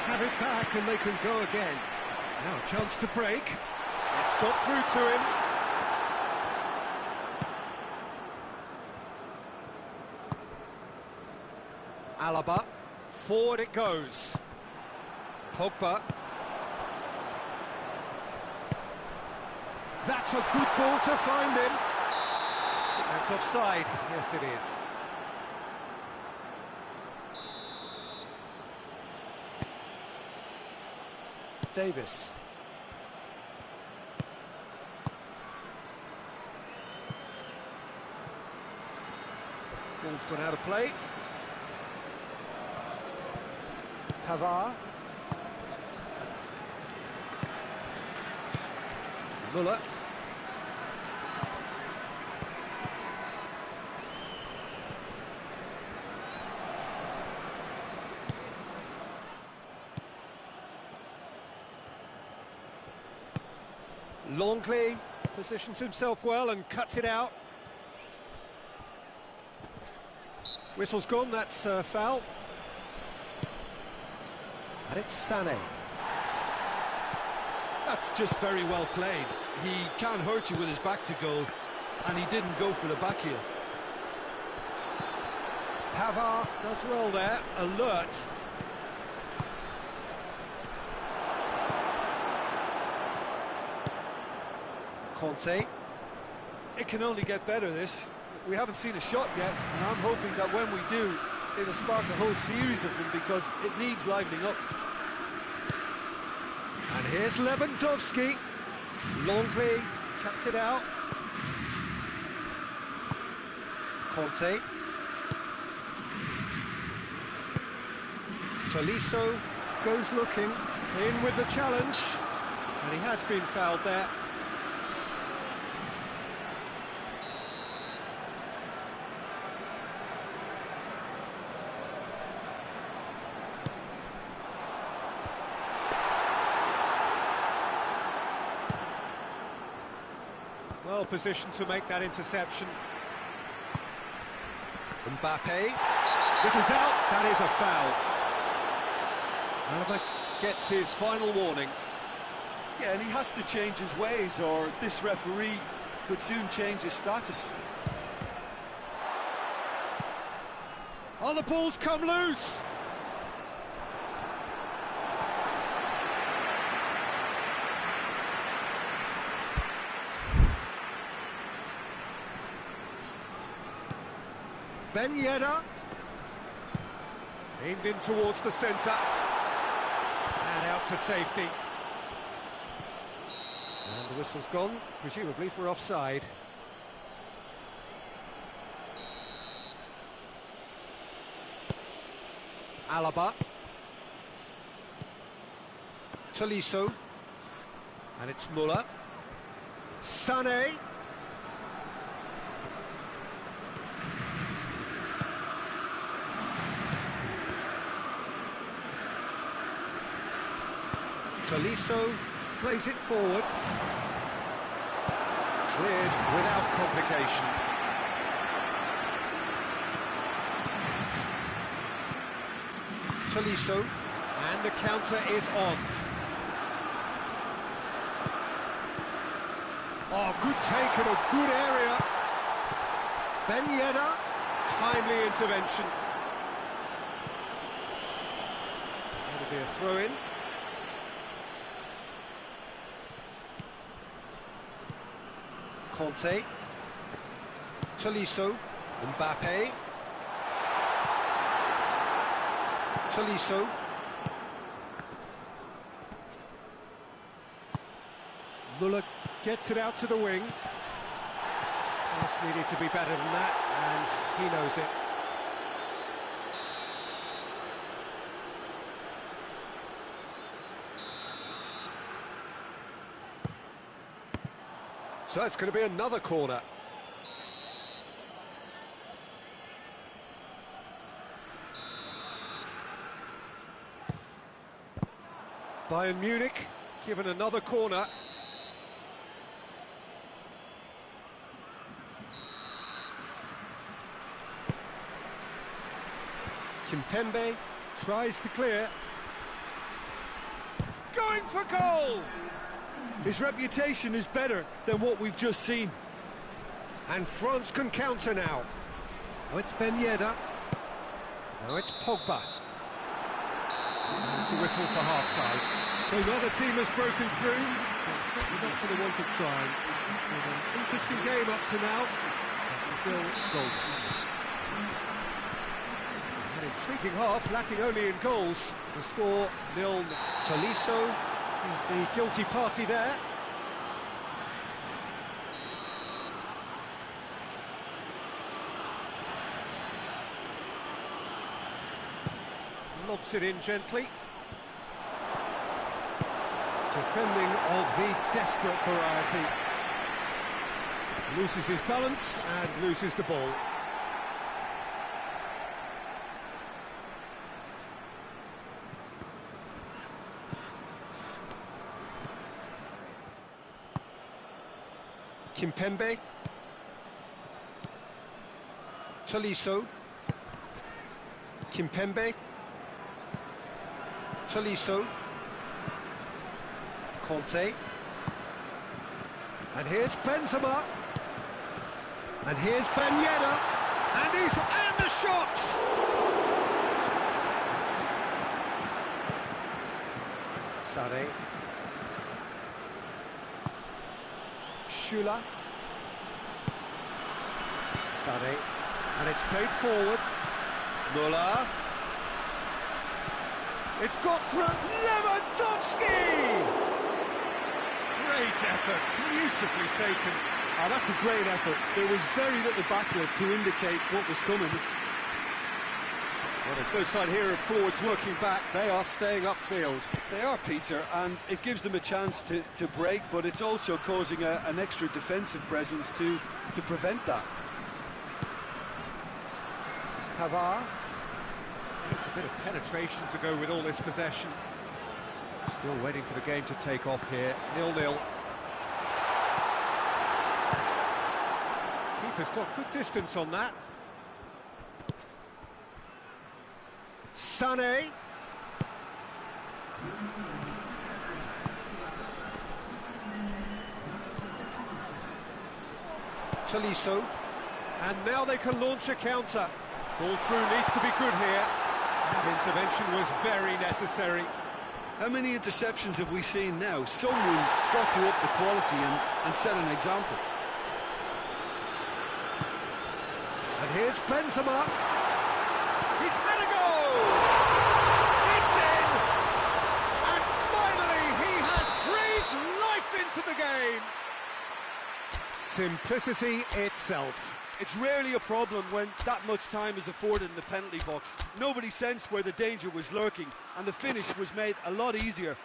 have it back and they can go again. Now a chance to break. It's got through to him. Alaba, forward it goes. Pogba. That's a good ball to find him. That's offside. Yes, it is. Davis. Ball's gone out of play. Pavard. Muller. Longley positions himself well and cuts it out. Whistle's gone, that's foul. And it's Sané. That's just very well played. He can't hurt you with his back to goal, and he didn't go for the back heel. Pavard does well there, alert. Conte. It can only get better, this. We haven't seen a shot yet, and I'm hoping that when we do, it'll spark a whole series of them, because it needs livening up. And here's Lewandowski. Longley cuts it out. Conte. Tolisso goes looking, in with the challenge, and he has been fouled there. Well positioned to make that interception. Mbappe, little doubt, that is a foul. Alaba gets his final warning. Yeah, and he has to change his ways, or this referee could soon change his status. Oh, the ball's come loose! Ben Yedder, aimed in towards the centre, and out to safety. And the whistle's gone, presumably for offside. Alaba. Tolisso. And it's Muller. Sané. Tolisso plays it forward. Cleared without complication. Tolisso, and the counter is on. Oh, good take in a good area. Ben Yedder, timely intervention. That'll be a throw-in. Conte, Tolisso, Mbappe, Tolisso, Muller gets it out to the wing. Pass needed to be better than that, and he knows it. So it's going to be another corner. Bayern Munich given another corner. Kimpembe tries to clear. Going for goal! His reputation is better than what we've just seen. And France can counter now. Now it's Ben Yedder. Now it's Pogba. There's the whistle for half-time. So another team has broken through. But certainly not for the want of trying. It's been an interesting game up to now, but still goals. An intriguing half, lacking only in goals. The score 0-0. Tolisso is the guilty party there. Lobs it in gently. Defending of the desperate variety. Loses his balance and loses the ball. Kimpembe, Tolisso, Kimpembe, Tolisso, Conte, and here's Benzema, and here's Ben Yedder, and the shot! Sane. Schüller, Sane, and it's played forward. Muller. It's got through. Lewandowski! Great effort, beautifully taken. Oh, that's a great effort. There was very little backlift to indicate what was coming. Well, there's no sign here of forwards working back. They are staying upfield. They are, Peter, and it gives them a chance to break, but it's also causing an extra defensive presence to prevent that. Pavard. It's a bit of penetration to go with all this possession. Still waiting for the game to take off here. 0-0. Keeper's got good distance on that. Sané. Tolisso. And now they can launch a counter. Ball through needs to be good here. That intervention was very necessary. How many interceptions have we seen now? Someone's got to up the quality and set an example. And here's Benzema. He's had a goal! It's in! And finally he has breathed life into the game. Simplicity itself. It's rarely a problem when that much time is afforded in the penalty box. Nobody sensed where the danger was lurking, and the finish was made a lot easier.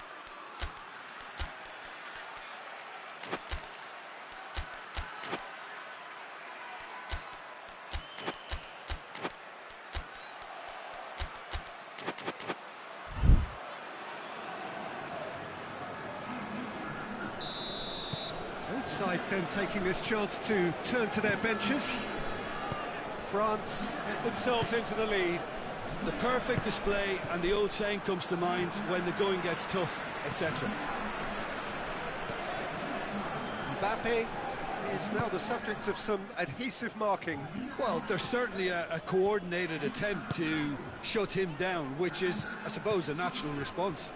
sides then taking this chance to turn to their benches. France get themselves into the lead. The perfect display, and the old saying comes to mind: when the going gets tough, etc. Mbappe is now the subject of some adhesive marking. Well, there's certainly a coordinated attempt to shut him down, which is, I suppose, a natural response.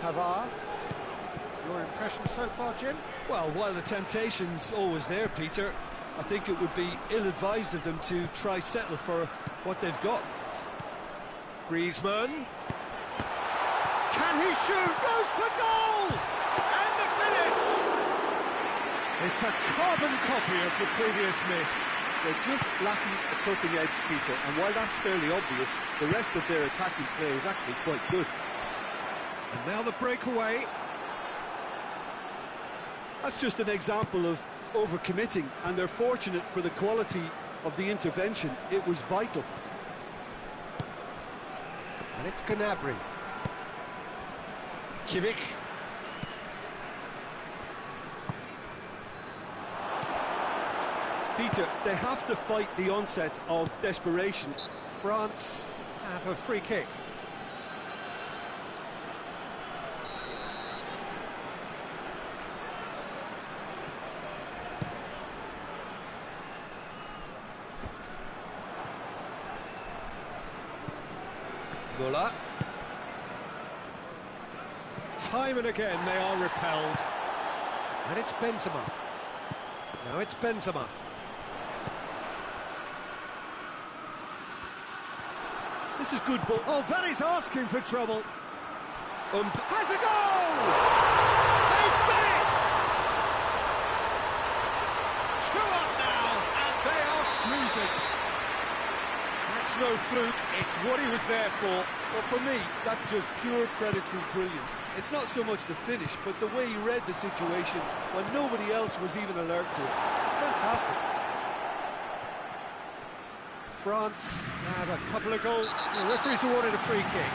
Pavard, your impression so far, Jim? Well, while the temptation's always there, Peter, I think it would be ill-advised of them to try settle for what they've got. Griezmann. Can he shoot? Goes for goal! And the finish! It's a carbon copy of the previous miss. They're just lacking a cutting edge, Peter, and while that's fairly obvious, the rest of their attacking play is actually quite good. And now the breakaway. That's just an example of overcommitting, and they're fortunate for the quality of the intervention. It was vital. And it's Gnabry. Kimmich. Peter, they have to fight the onset of desperation. France have a free kick. Muller. Time and again they are repelled. And it's Benzema. Now it's Benzema. This is good, but oh, that is asking for trouble. Has a goal! They've done it! 2 up now, and they are cruising. That's no fluke, it's what he was there for. well, for me, that's just pure predatory brilliance. It's not so much the finish, but the way he read the situation when nobody else was even alert to it. It's fantastic. France have a couple of goals. The referee's awarded a free kick.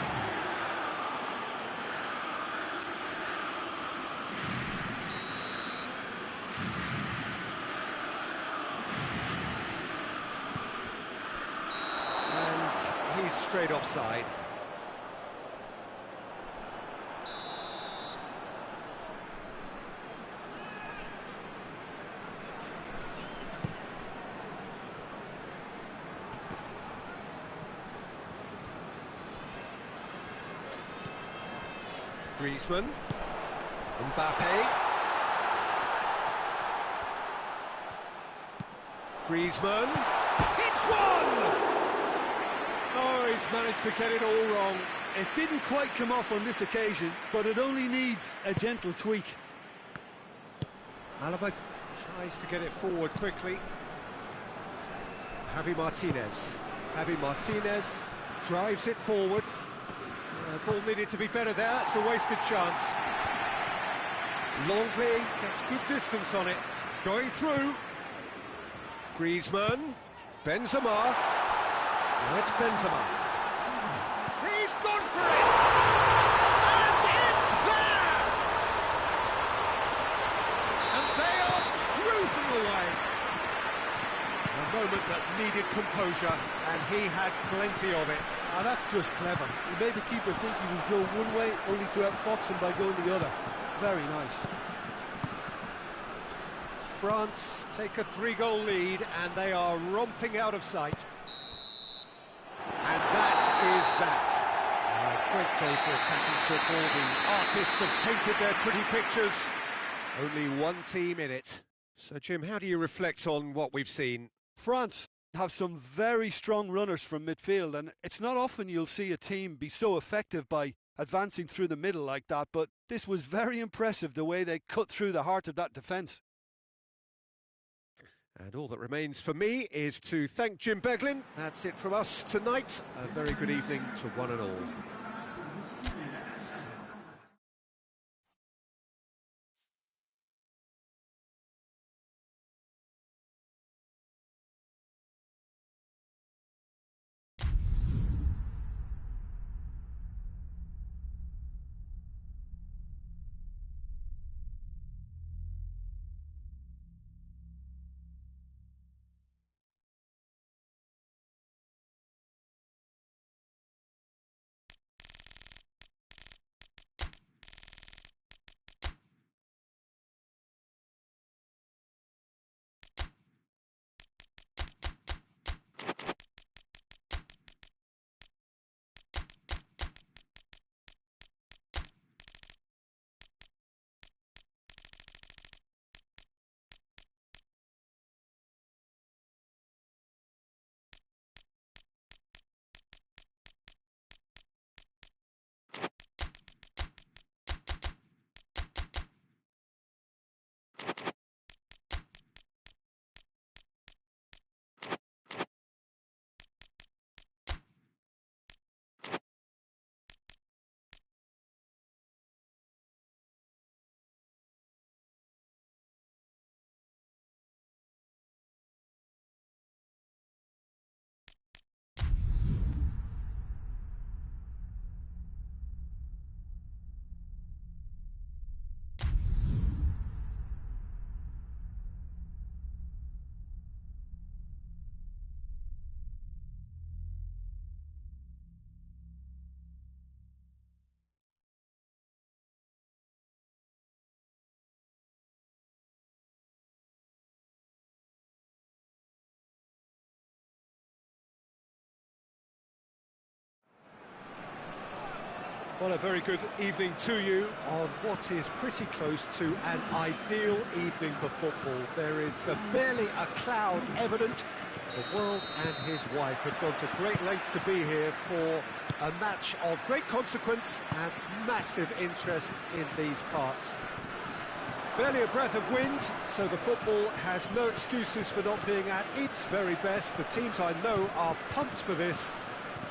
And he's straight offside. Griezmann, Mbappe, Griezmann, hits one! Oh, he's managed to get it all wrong. It didn't quite come off on this occasion, but it only needs a gentle tweak. Alaba tries to get it forward quickly. Javi Martinez drives it forward. Ball needed to be better there, it's a wasted chance. Longley gets good distance on it, going through. Griezmann, Benzema, now it's Benzema. He's gone for it! And it's there! And they are cruising away. A moment that needed composure, and he had plenty of it. Ah, that's just clever. He made the keeper think he was going one way, only to outfox him by going the other. Very nice. France take a 3-goal lead, and they are romping out of sight. And that is that. A great day for attacking football. The artists have painted their pretty pictures. Only one team in it. So, Jim, how do you reflect on what we've seen? France have some very strong runners from midfield, and it's not often you'll see a team be so effective by advancing through the middle like that, but this was very impressive, the way they cut through the heart of that defence. And all that remains for me is to thank Jim Beglin. That's it from us tonight. A very good evening to one and all. Well, a very good evening to you on what is pretty close to an ideal evening for football. There is barely a cloud evident. The world and his wife have gone to great lengths to be here for a match of great consequence and massive interest in these parts. Barely a breath of wind, so the football has no excuses for not being at its very best. The teams I know are pumped for this.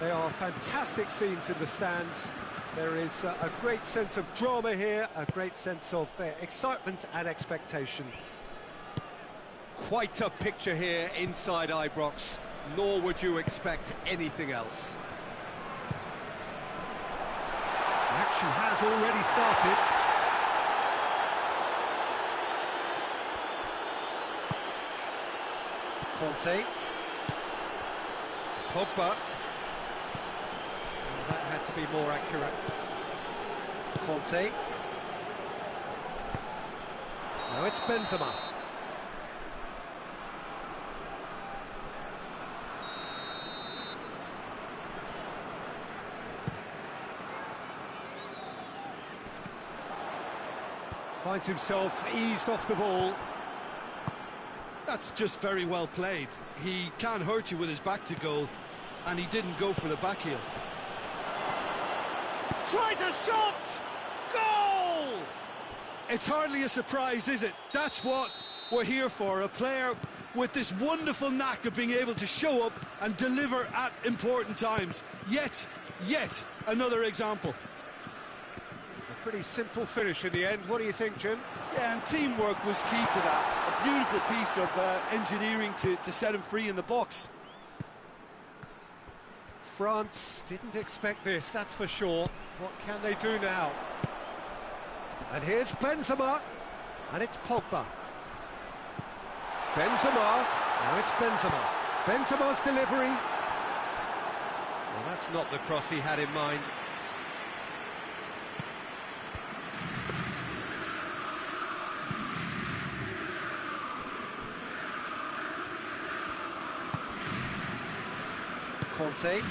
They are fantastic scenes in the stands. There is a great sense of drama here, a great sense of excitement and expectation. Quite a picture here inside Ibrox, nor would you expect anything else. The action has already started. Conte. Pogba. That had to be more accurate. Conte. Now it's Benzema. Finds himself eased off the ball. That's just very well played. He can't hurt you with his back to goal, and he didn't go for the back heel. Tries a shot! Goal! It's hardly a surprise, is it? That's what we're here for, a player with this wonderful knack of being able to show up and deliver at important times. Yet another example. A pretty simple finish in the end. What do you think, Jim? Yeah, and teamwork was key to that. A beautiful piece of engineering to set him free in the box. France didn't expect this, that's for sure. What can they do now? And here's Benzema, and it's Pogba. Benzema, now it's Benzema. Benzema's delivery. Well, that's not the cross he had in mind. Conte. There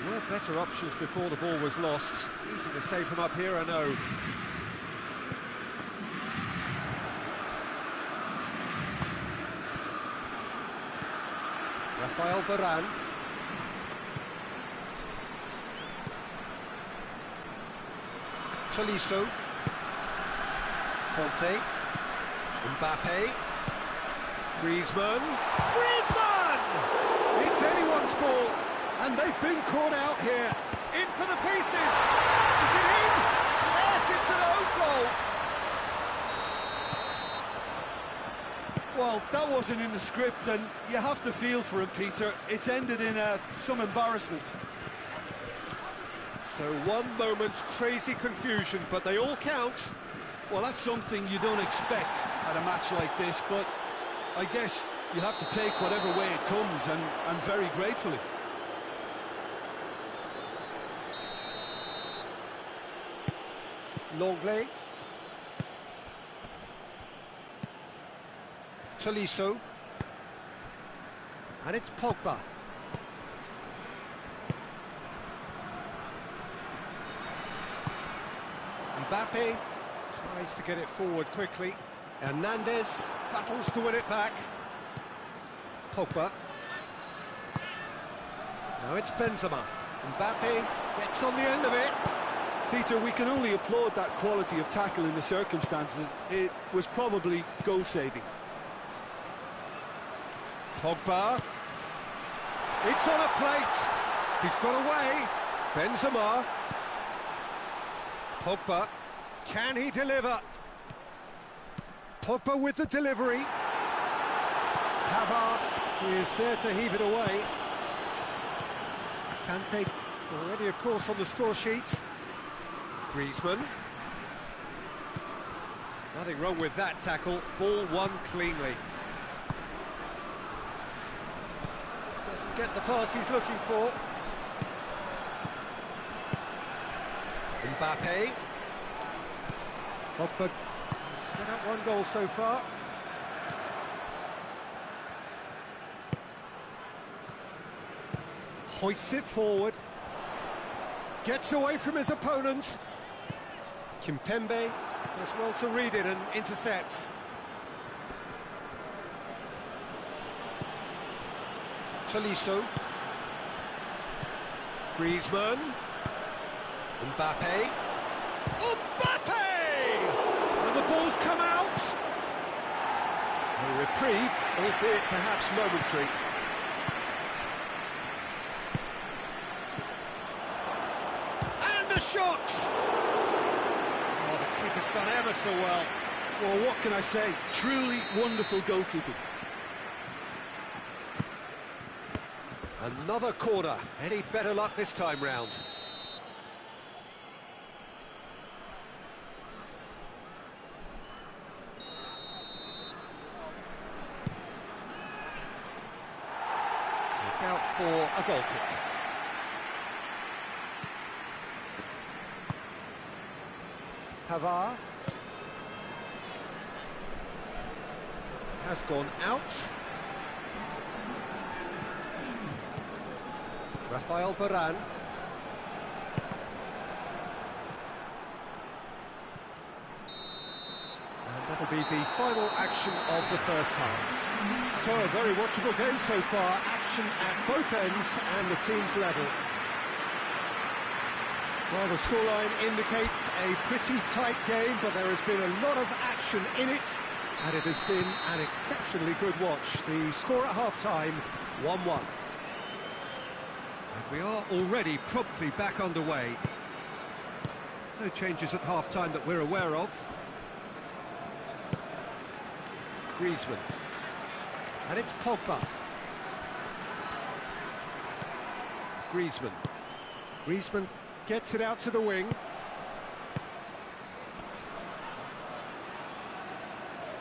were better options before the ball was lost. Easy to say from up here, I know. Rafael Varane. Tolisso. Conte. Mbappe. Griezmann. It's anyone's ball, and they've been caught out here. In for the pieces. Is it in? Yes, it's an own goal. Well, that wasn't in the script, and you have to feel for him, Peter. It's ended in some embarrassment. So one moment's crazy confusion, but they all count. Well, that's something you don't expect at a match like this, but I guess you have to take whatever way it comes, and very gratefully. Longley. Tolisso. And it's Pogba. Mbappe tries to get it forward quickly. Hernandez battles to win it back. Pogba. Now it's Benzema. Mbappe gets on the end of it. Peter, we can only applaud that quality of tackle in the circumstances. It was probably goal-saving. Pogba. It's on a plate. He's got away. Benzema. Pogba. Can he deliver? Pogba with the delivery. Pavard is there to heave it away. Kante already, of course, on the score sheet. Griezmann. Nothing wrong with that tackle. Ball won cleanly. Doesn't get the pass he's looking for. Mbappe. Pogba set up one goal so far. Hoists it forward. Gets away from his opponent. Kimpembe does well to read it and intercepts. Tolisso. Griezmann. Mbappe. Mbappe! And the ball's come out. A reprieve, albeit perhaps momentary. And the shot! Oh, the keeper's done ever so well. Well, what can I say? Truly wonderful goalkeeping. Another corner. Any better luck this time round? It's out for a goal kick. Pavard has gone out. Rafael Varane. And that'll be the final action of the first half. So, a very watchable game so far. Action at both ends and the team's level. Well, the scoreline indicates a pretty tight game, but there has been a lot of action in it, and it has been an exceptionally good watch. The score at half-time, 1-1. We are already promptly back underway. No changes at half-time that we're aware of. Griezmann. And it's Pogba. Griezmann. Griezmann gets it out to the wing.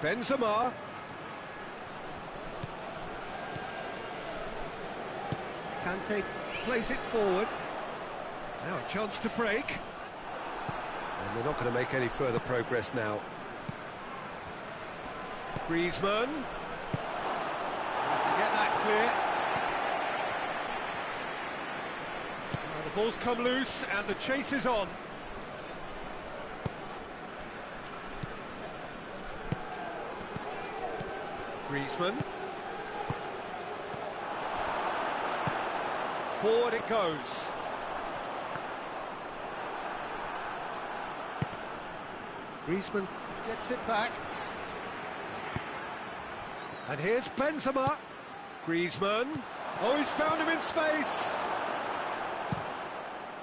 Benzema. Kante plays it forward. Now a chance to break. And they're not going to make any further progress now. Griezmann. Can get that clear. Now the ball's come loose and the chase is on. Griezmann. Forward it goes. Griezmann gets it back. And here's Benzema. Griezmann. Oh, he's found him in space.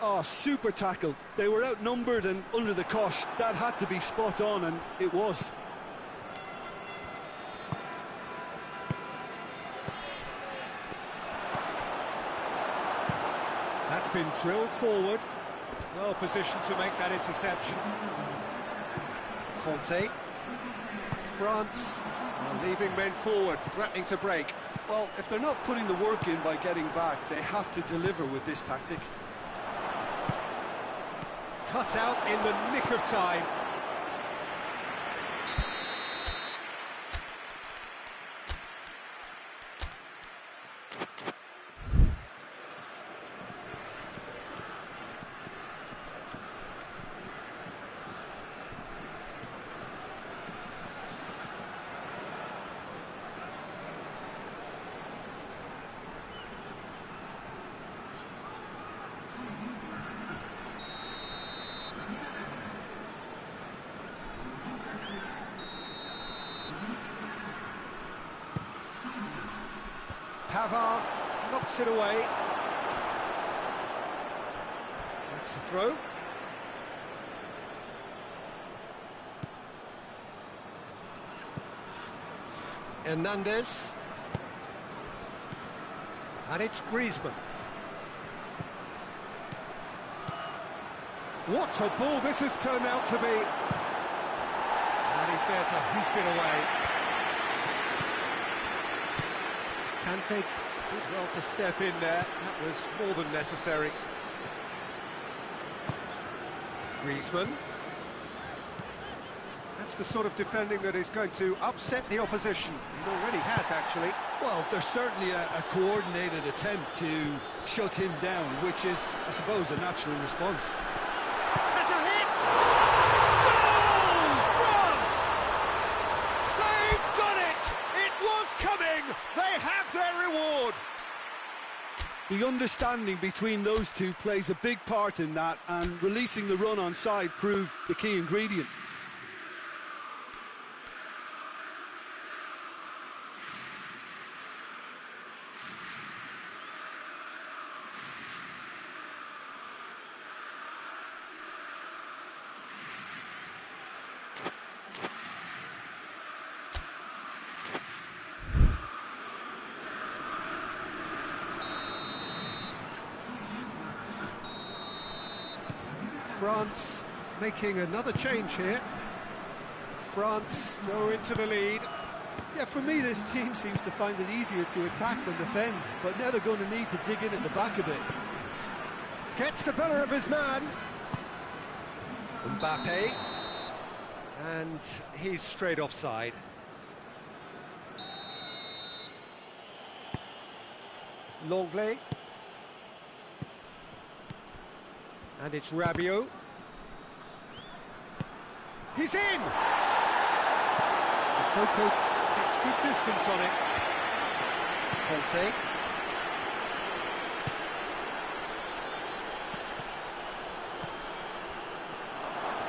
Oh, super tackle. They were outnumbered and under the cosh. That had to be spot on, and it was. That's been drilled forward. Well positioned to make that interception. Conte. France are leaving men forward, threatening to break. Well, if they're not putting the work in by getting back, they have to deliver with this tactic. Cut out in the nick of time. Pavard knocks it away. That's a throw. Hernandez. And it's Griezmann. What a ball this has turned out to be. And he's there to hoof it away. Kante did well to step in there. That was more than necessary. Griezmann. That's the sort of defending that is going to upset the opposition. It already has, actually. Well, there's certainly a coordinated attempt to shut him down, which is, I suppose, a natural response. Has a hit! Goal! France! They've done it! It was coming! They have their reward! The understanding between those two plays a big part in that, and releasing the run on side proved the key ingredient. France making another change here. France go into the lead. Yeah, for me, this team seems to find it easier to attack than defend, but now they're going to need to dig in at the back a bit. Gets the better of his man. Mbappe. And he's straight offside. Longley. And it's Rabiot. He's in! Sissoko gets good distance on it. Conte.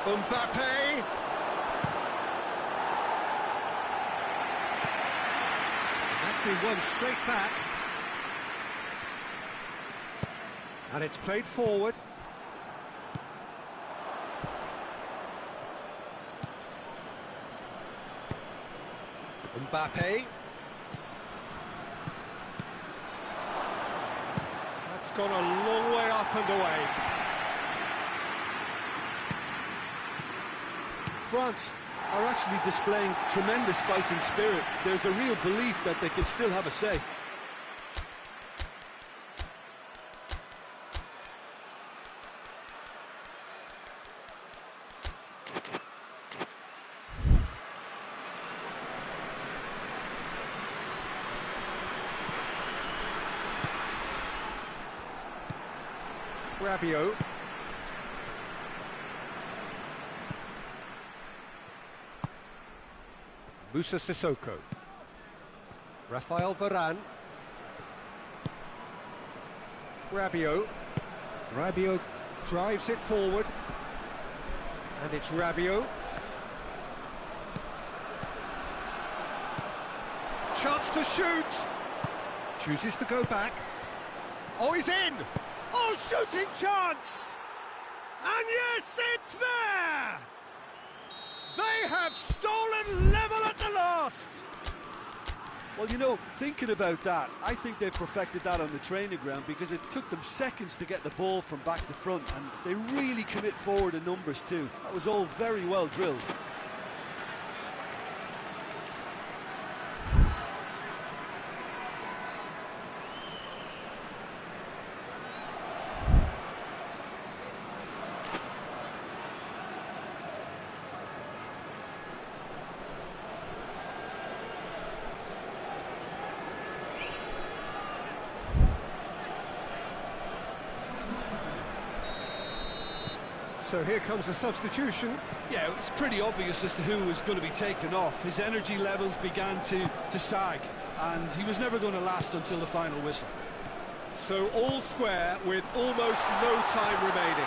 Mbappe. That's been won straight back. And it's played forward. Mbappe. That's gone a long way up and away. France are actually displaying tremendous fighting spirit. There's a real belief that they can still have a say. Rabiot. Moussa Sissoko. Raphael Varane. Rabiot. Rabiot drives it forward. And it's Rabiot. Chance to shoot. Chooses to go back. Oh, he's in! Oh, shooting chance! And yes, it's there! They have stolen level at the last! Well, you know, thinking about that, I think they've perfected that on the training ground, because it took them seconds to get the ball from back to front, and they really commit forward in numbers too. That was all very well drilled. So here comes the substitution. Yeah, it's pretty obvious as to who was going to be taken off. His energy levels began to sag, and he was never going to last until the final whistle. So all square with almost no time remaining.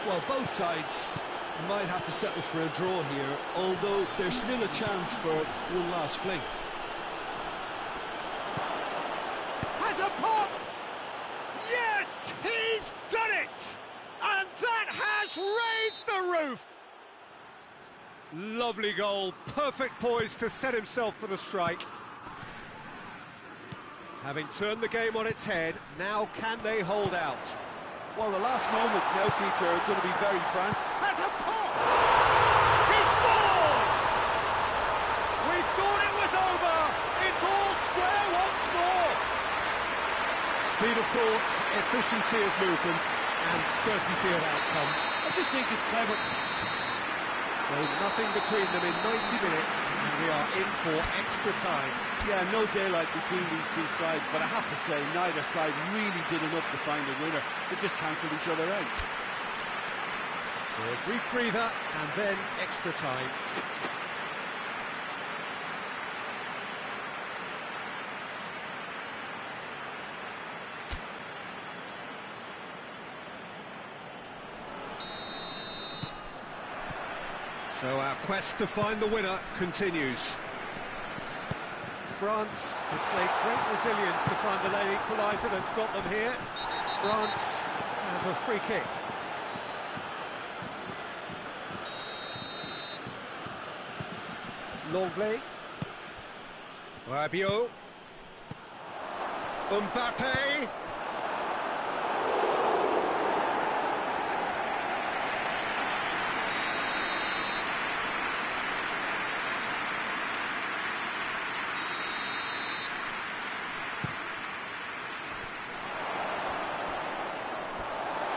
Well, both sides might have to settle for a draw here, although there's still a chance for one last fling. Has a pop! Yes, he's done it! And that has raised the roof! Lovely goal, perfect poise to set himself for the strike. Having turned the game on its head, now can they hold out? Well, the last moments now, Peter, are going to be very frantic. Has a pop! He scores! We thought it was over. It's all square once more. Speed of thoughts, efficiency of movement and certainty of outcome. I just think it's clever. So nothing between them in 90 minutes, and we are in for extra time. Yeah, no daylight between these two sides, but I have to say, neither side really did enough to find a winner. They just cancelled each other out. So a brief breather, and then extra time. So our quest to find the winner continues. France displayed great resilience to find the late equaliser that's got them here. France have a free kick. Longley. Rabiot. Mbappe.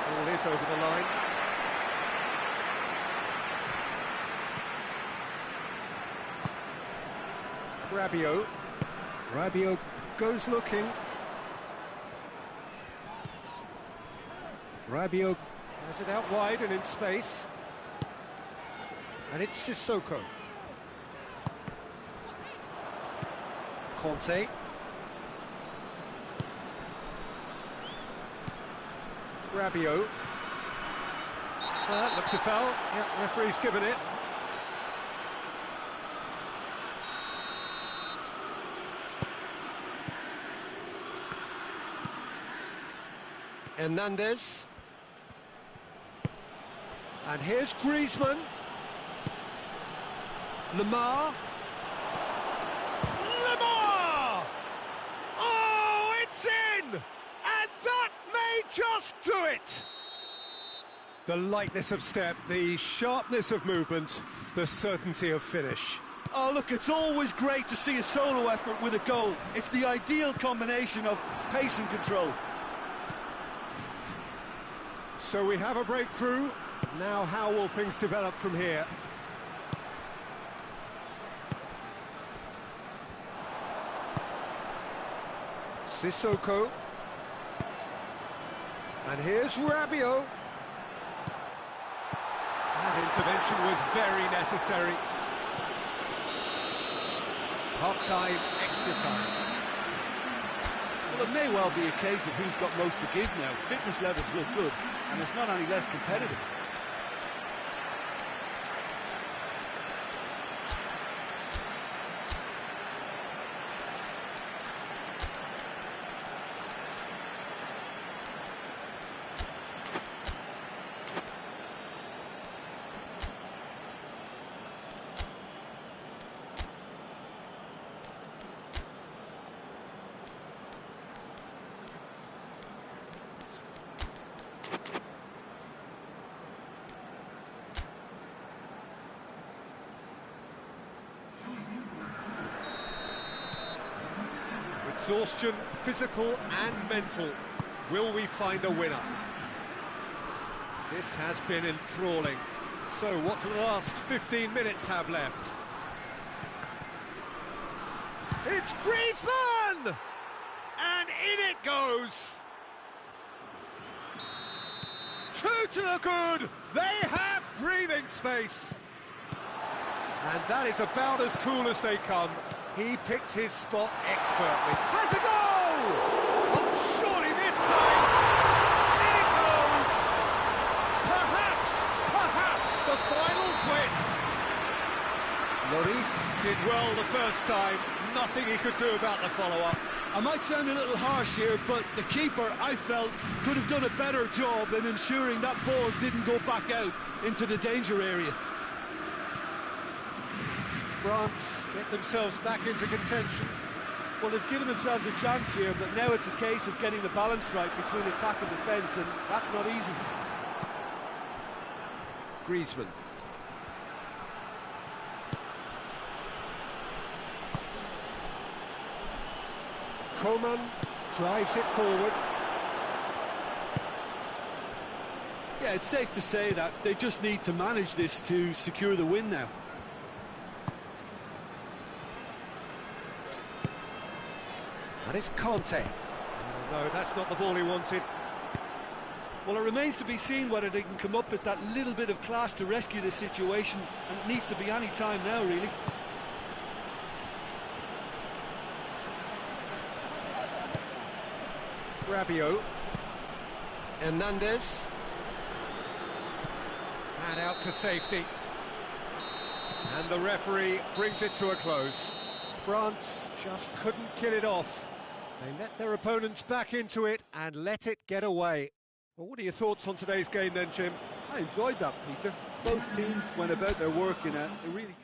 Ball is over the line. Rabiot. Rabiot goes looking. Rabiot has it out wide and in space. And it's Sissoko. Conte. Rabiot. That looks a foul. Yeah, referee's given it. Hernandez. And here's Griezmann. Lemar. Lemar! Oh, it's in! And that may just do it! The lightness of step, the sharpness of movement, the certainty of finish. Oh, look, it's always great to see a solo effort with a goal. It's the ideal combination of pace and control. So we have a breakthrough. Now how will things develop from here? Sissoko. And here's Rabiot. That intervention was very necessary. Half-time, extra time. Well, it may well be a case of who's got most to give now. Fitness levels look good, and it's not any less competitive. Exhaustion, physical and mental. Will we find a winner? This has been enthralling. So what do the last 15 minutes have left? It's Griezmann! And in it goes! Two to the good! They have breathing space! And that is about as cool as they come. He picked his spot expertly. Has a goal! Oh, surely this time! In it goes! Perhaps the final twist! Lloris did well the first time. Nothing he could do about the follow-up. I might sound a little harsh here, but the keeper, I felt, could have done a better job in ensuring that ball didn't go back out into the danger area. France get themselves back into contention. Well, they've given themselves a chance here, but now it's a case of getting the balance right between attack and defence, and that's not easy. Griezmann. Coman drives it forward. Yeah, it's safe to say that they just need to manage this to secure the win now. And it's Conte. No, that's not the ball he wanted. Well, it remains to be seen whether they can come up with that little bit of class to rescue this situation, and it needs to be any time now, really. Rabiot. Hernandez. And out to safety. And the referee brings it to a close. France just couldn't kill it off. They let their opponents back into it and let it get away. Well, what are your thoughts on today's game then, Jim? I enjoyed that, Peter. Both teams went about their work in a really...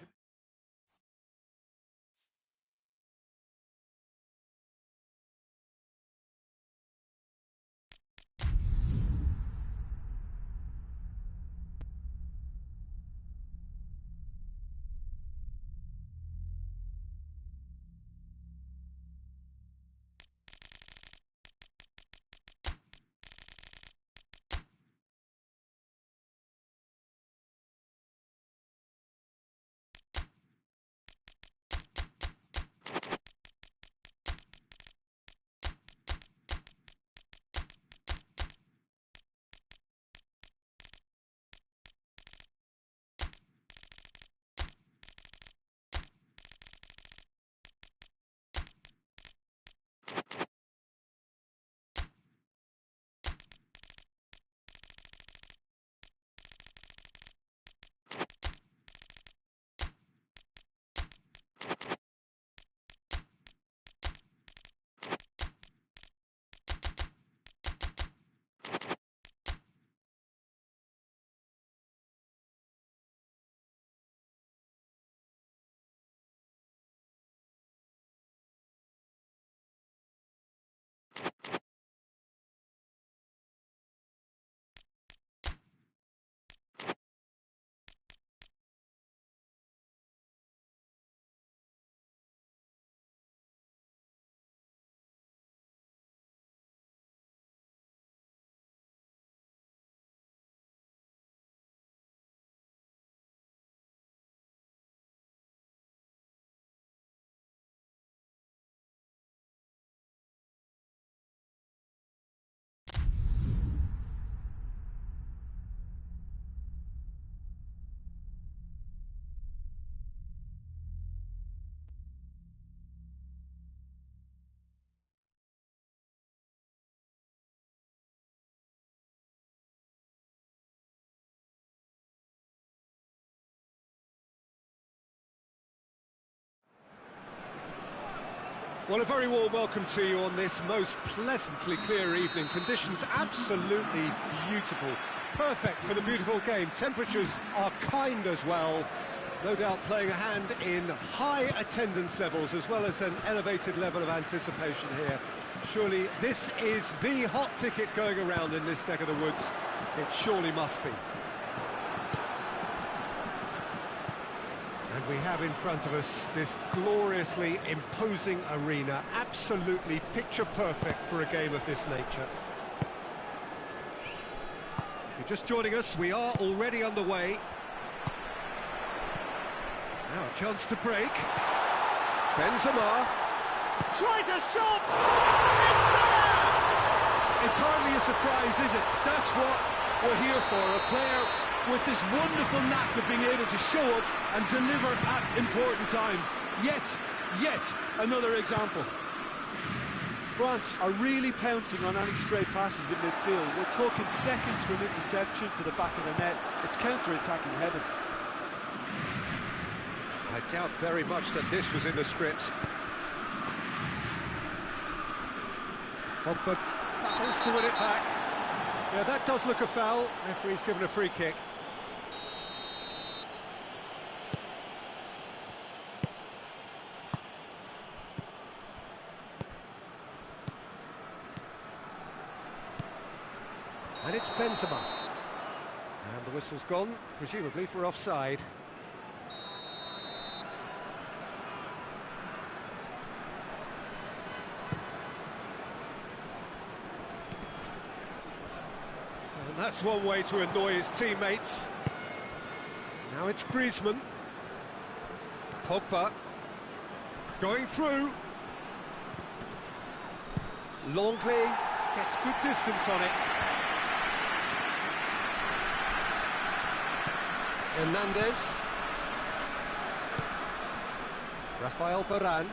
Well, a very warm welcome to you on this most pleasantly clear evening. Conditions absolutely beautiful. Perfect for the beautiful game. Temperatures are kind as well. No doubt playing a hand in high attendance levels as well as an elevated level of anticipation here. Surely this is the hot ticket going around in this neck of the woods. It surely must be. And we have in front of us this gloriously imposing arena, absolutely picture perfect for a game of this nature. If you're just joining us, we are already underway. Now a chance to break. Benzema tries a shot! It's there! It's hardly a surprise, is it? That's what we're here for, a player with this wonderful knack of being able to show up and deliver at important times. Yet another example. France are really pouncing on any stray passes in midfield. We're talking seconds from interception to the back of the net. It's counter-attacking heaven. I doubt very much that this was in the script. Pogba battles to win it back. Yeah, that does look a foul. Referee's given a free kick. And it's Benzema. And the whistle's gone, presumably for offside. That's one way to annoy his teammates. Now it's Griezmann. Pogba. Going through. Longley gets good distance on it. Hernandez. Rafael Varane.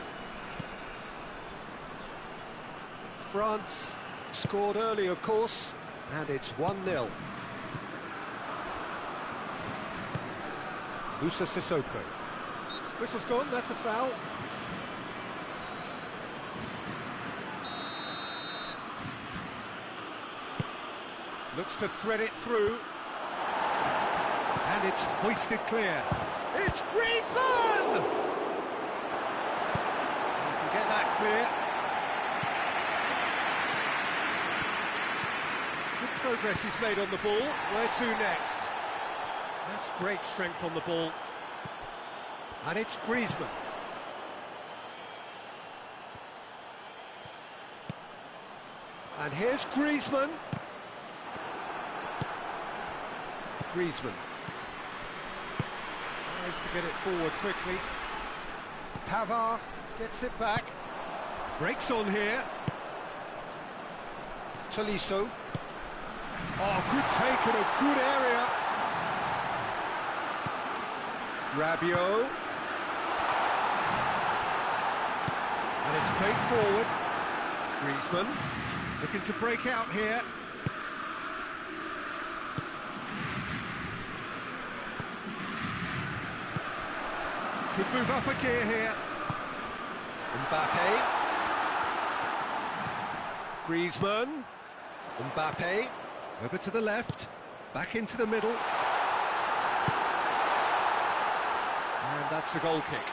France scored early, of course, and it's 1-0. Musa Sissoko. Whistle's gone, that's a foul. Looks to thread it through. And it's hoisted clear. It's Griezmann! You can get that clear. It's good progress he's made on the ball. Where to next? That's great strength on the ball. And it's Griezmann. And here's Griezmann. Griezmann tries to get it forward quickly. Pavard gets it back. Breaks on here. Tolisso. Oh, good take in a good area. Rabiot. And it's played forward. Griezmann looking to break out here. Could move up a gear here. Mbappe. Griezmann. Mbappe. Over to the left. Back into the middle. And that's a goal kick.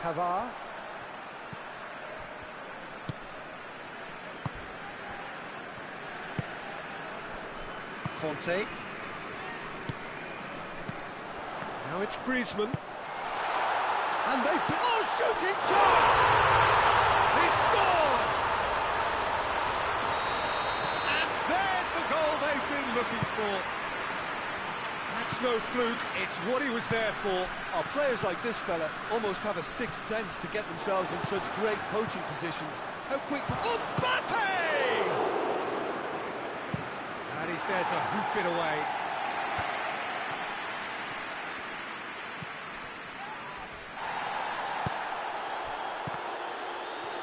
Pavard. Conte. Now it's Griezmann. And they... Oh, shooting chance! They scored! And there's the goal they've been looking for. That's no fluke, it's what he was there for. Oh, players like this fella almost have a sixth sense to get themselves in such great poaching positions. How quick... Mbappe! And he's there to hoof it away.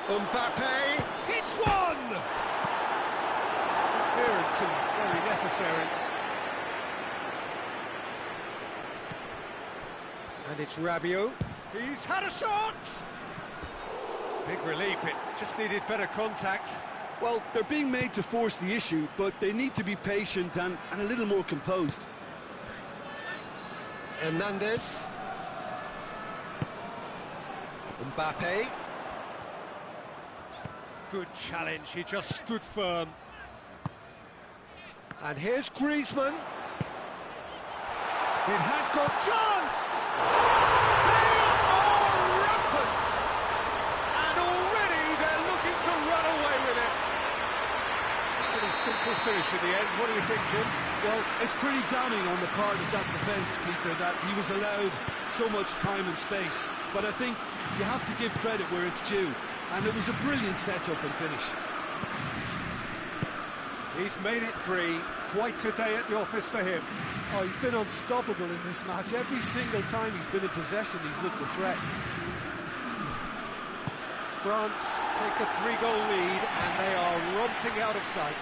Mbappe hits one! Clearance and very necessary. And it's Rabiot. He's had a shot! Big relief, it just needed better contact. Well, they're being made to force the issue, but they need to be patient and a little more composed. Hernandez. Mbappe. Good challenge, he just stood firm. And here's Griezmann. It has got chance! They are rampant! And already they're looking to run away with it. Pretty simple finish in the end, what do you think, Jim? Well, it's pretty damning on the part of that defence, Peter, that he was allowed so much time and space. But I think you have to give credit where it's due. And it was a brilliant setup and finish. He's made it three. Quite a day at the office for him. Oh, he's been unstoppable in this match. Every single time he's been in possession, he's looked a threat. France take a 3-goal lead and they are romping out of sight.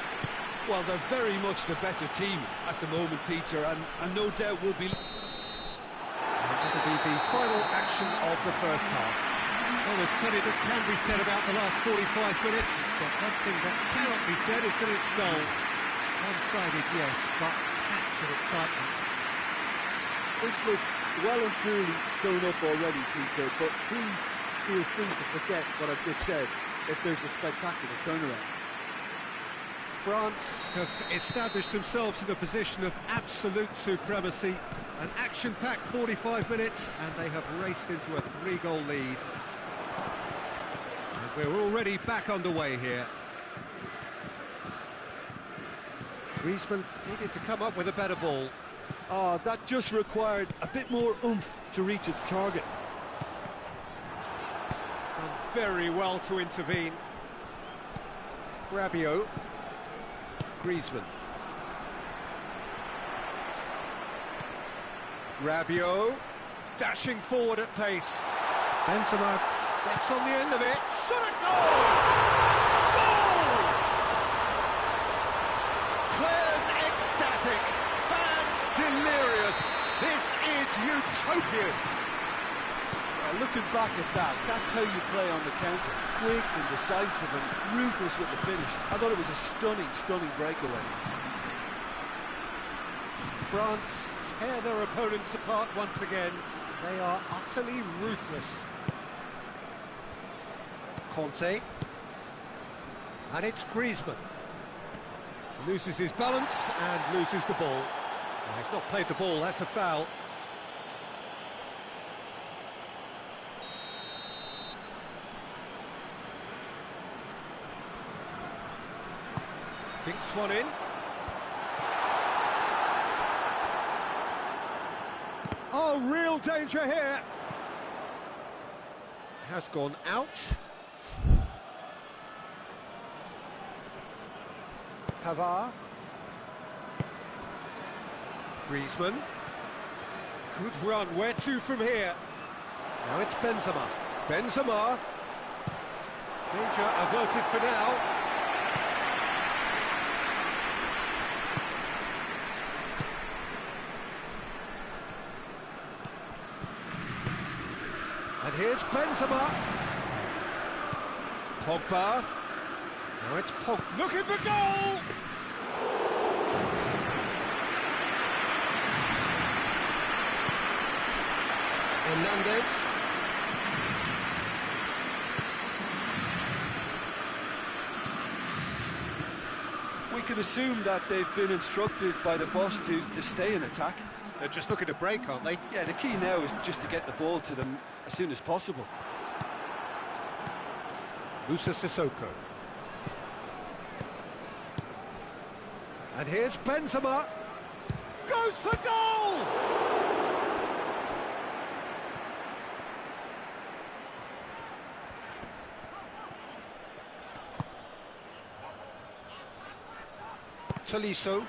Well, they're very much the better team at the moment, Peter, and no doubt will be... That'll be the final action of the first half. Well, there's plenty that can be said about the last 45 minutes, but one thing that cannot be said is that it's dull. One-sided, yes, but packed with excitement. This looks well and truly sewn up already, Peter, but please feel free to forget what I've just said if there's a spectacular turnaround. France have established themselves in a position of absolute supremacy. An action-packed 45 minutes, and they have raced into a 3-goal lead. And we're already back underway here. Griezmann needed to come up with a better ball. Oh, that just required a bit more oomph to reach its target. Done very well to intervene. Rabiot. Griezmann. Rabiot, dashing forward at pace. Benzema gets on the end of it. Shot at goal! Goal! Players ecstatic, fans delirious. This is utopian. Looking back at that, that's how you play on the counter. Quick and decisive and ruthless with the finish. I thought it was a stunning, stunning breakaway. France tear their opponents apart once again. They are utterly ruthless. Conte. And it's Griezmann. Loses his balance and loses the ball. Well, he's not played the ball, that's a foul. Dinks one in. Oh, real danger here. Has gone out. Pavard. Griezmann. Good run. Where to from here? Now it's Benzema. Benzema. Danger averted for now. And here's Benzema. Pogba. Now it's Pogba. Looking for goal! Hernandez. We can assume that they've been instructed by the boss to stay in attack. They're just looking to break, aren't they? Yeah, the key now is just to get the ball to them as soon as possible. Musa Sissoko. And here's Benzema. Goes for goal! Tolisso.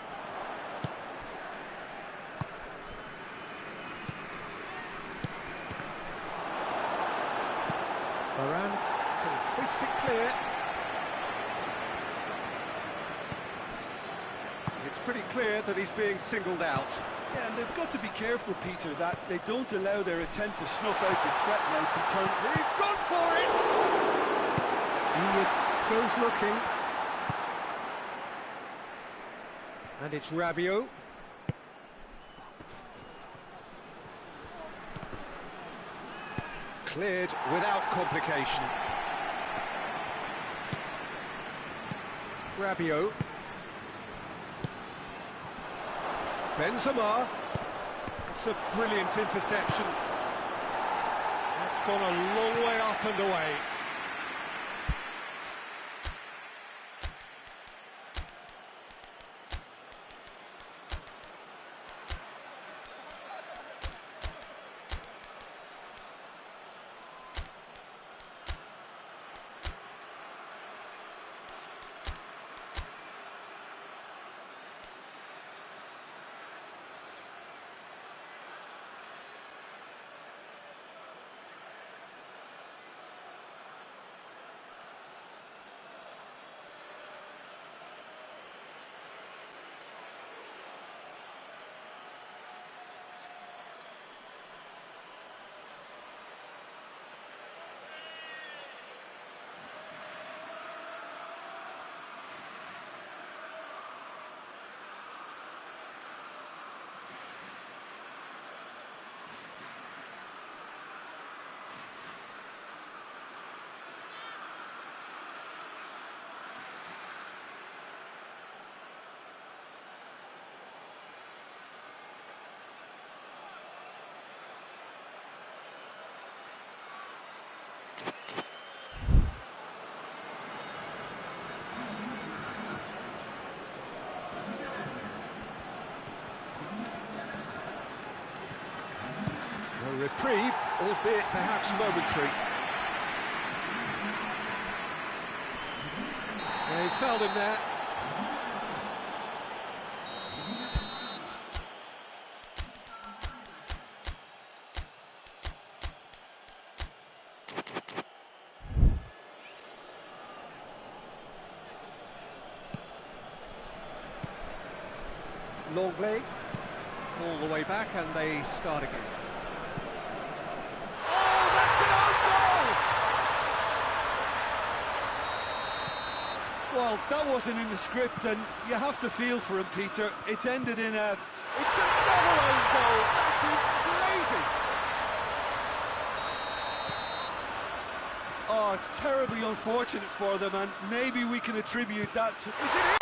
Varane can hoist it clear. It's pretty clear that he's being singled out. Yeah, and they've got to be careful, Peter, that they don't allow their attempt to snuff out the threat now to turn. He's gone for it! He goes looking. And it's Rabiot. Cleared without complication. Rabiot. Benzema. It's a brilliant interception. That's gone a long way up and away. reprieve, albeit perhaps momentary. Yeah, he's fouled him there. Longley, all the way back, and they start again. Oh, that's an own goal! Well, that wasn't in the script, and you have to feel for him, Peter. It's ended in a... It's another own goal! That is crazy! Oh, it's terribly unfortunate for them, and maybe we can attribute that to... Is it in?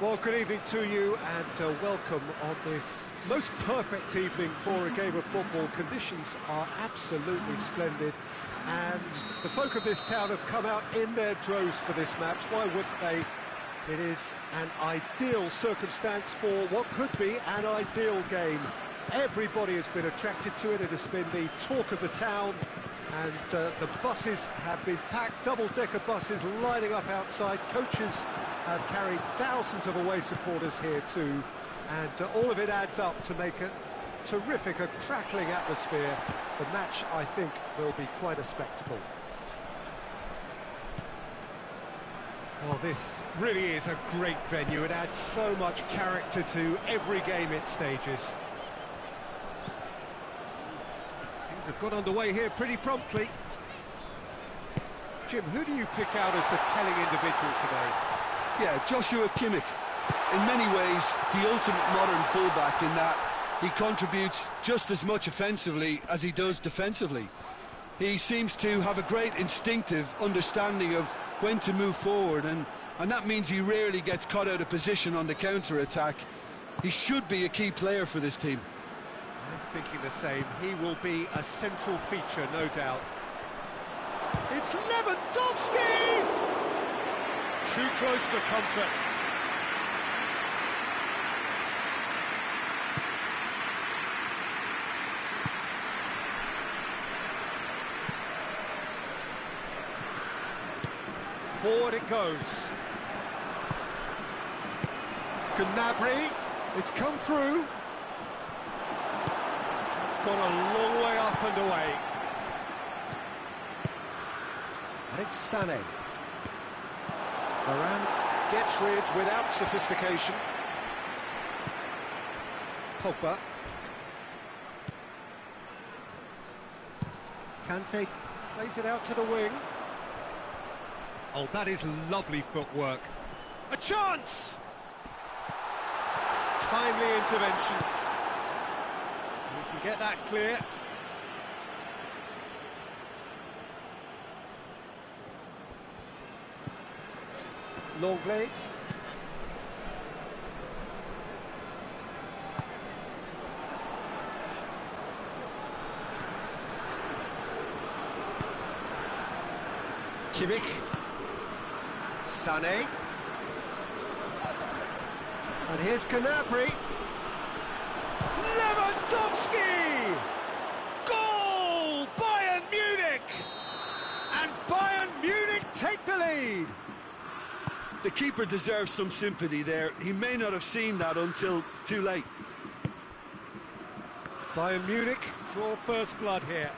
Well, good evening to you, and welcome on this most perfect evening for a game of football. Conditions are absolutely splendid, and the folk of this town have come out in their droves for this match. Why wouldn't they? It is an ideal circumstance for what could be an ideal game. Everybody has been attracted to it. It has been the talk of the town, and the buses have been packed, double-decker buses lining up outside. Coaches have carried thousands of away supporters here too, and all of it adds up to make a terrific, a crackling atmosphere. The match, I think, will be quite a spectacle. Well, this really is a great venue. It adds so much character to every game it stages. Things have got underway here pretty promptly. Jim, who do you pick out as the telling individual today? Yeah, Joshua Kimmich. In many ways, the ultimate modern fullback in that he contributes just as much offensively as he does defensively. He seems to have a great instinctive understanding of when to move forward, and that means he rarely gets caught out of position on the counter-attack. He should be a key player for this team. I'm thinking the same. He will be a central feature, no doubt. It's Lewandowski! Too close for comfort. Forward it goes. Gnabry, it's come through. It's gone a long way up and away. And it's Sané. Varane gets rid without sophistication. Pogba. Kante plays it out to the wing. Oh, that is lovely footwork. A chance! timely intervention. We can get that clear. Longley. Kimmich. Sané. And here's Gnabry. Lewandowski! Goal! Bayern Munich! And Bayern Munich take the lead. The keeper deserves some sympathy there. He may not have seen that until too late. Bayern Munich draw first blood here.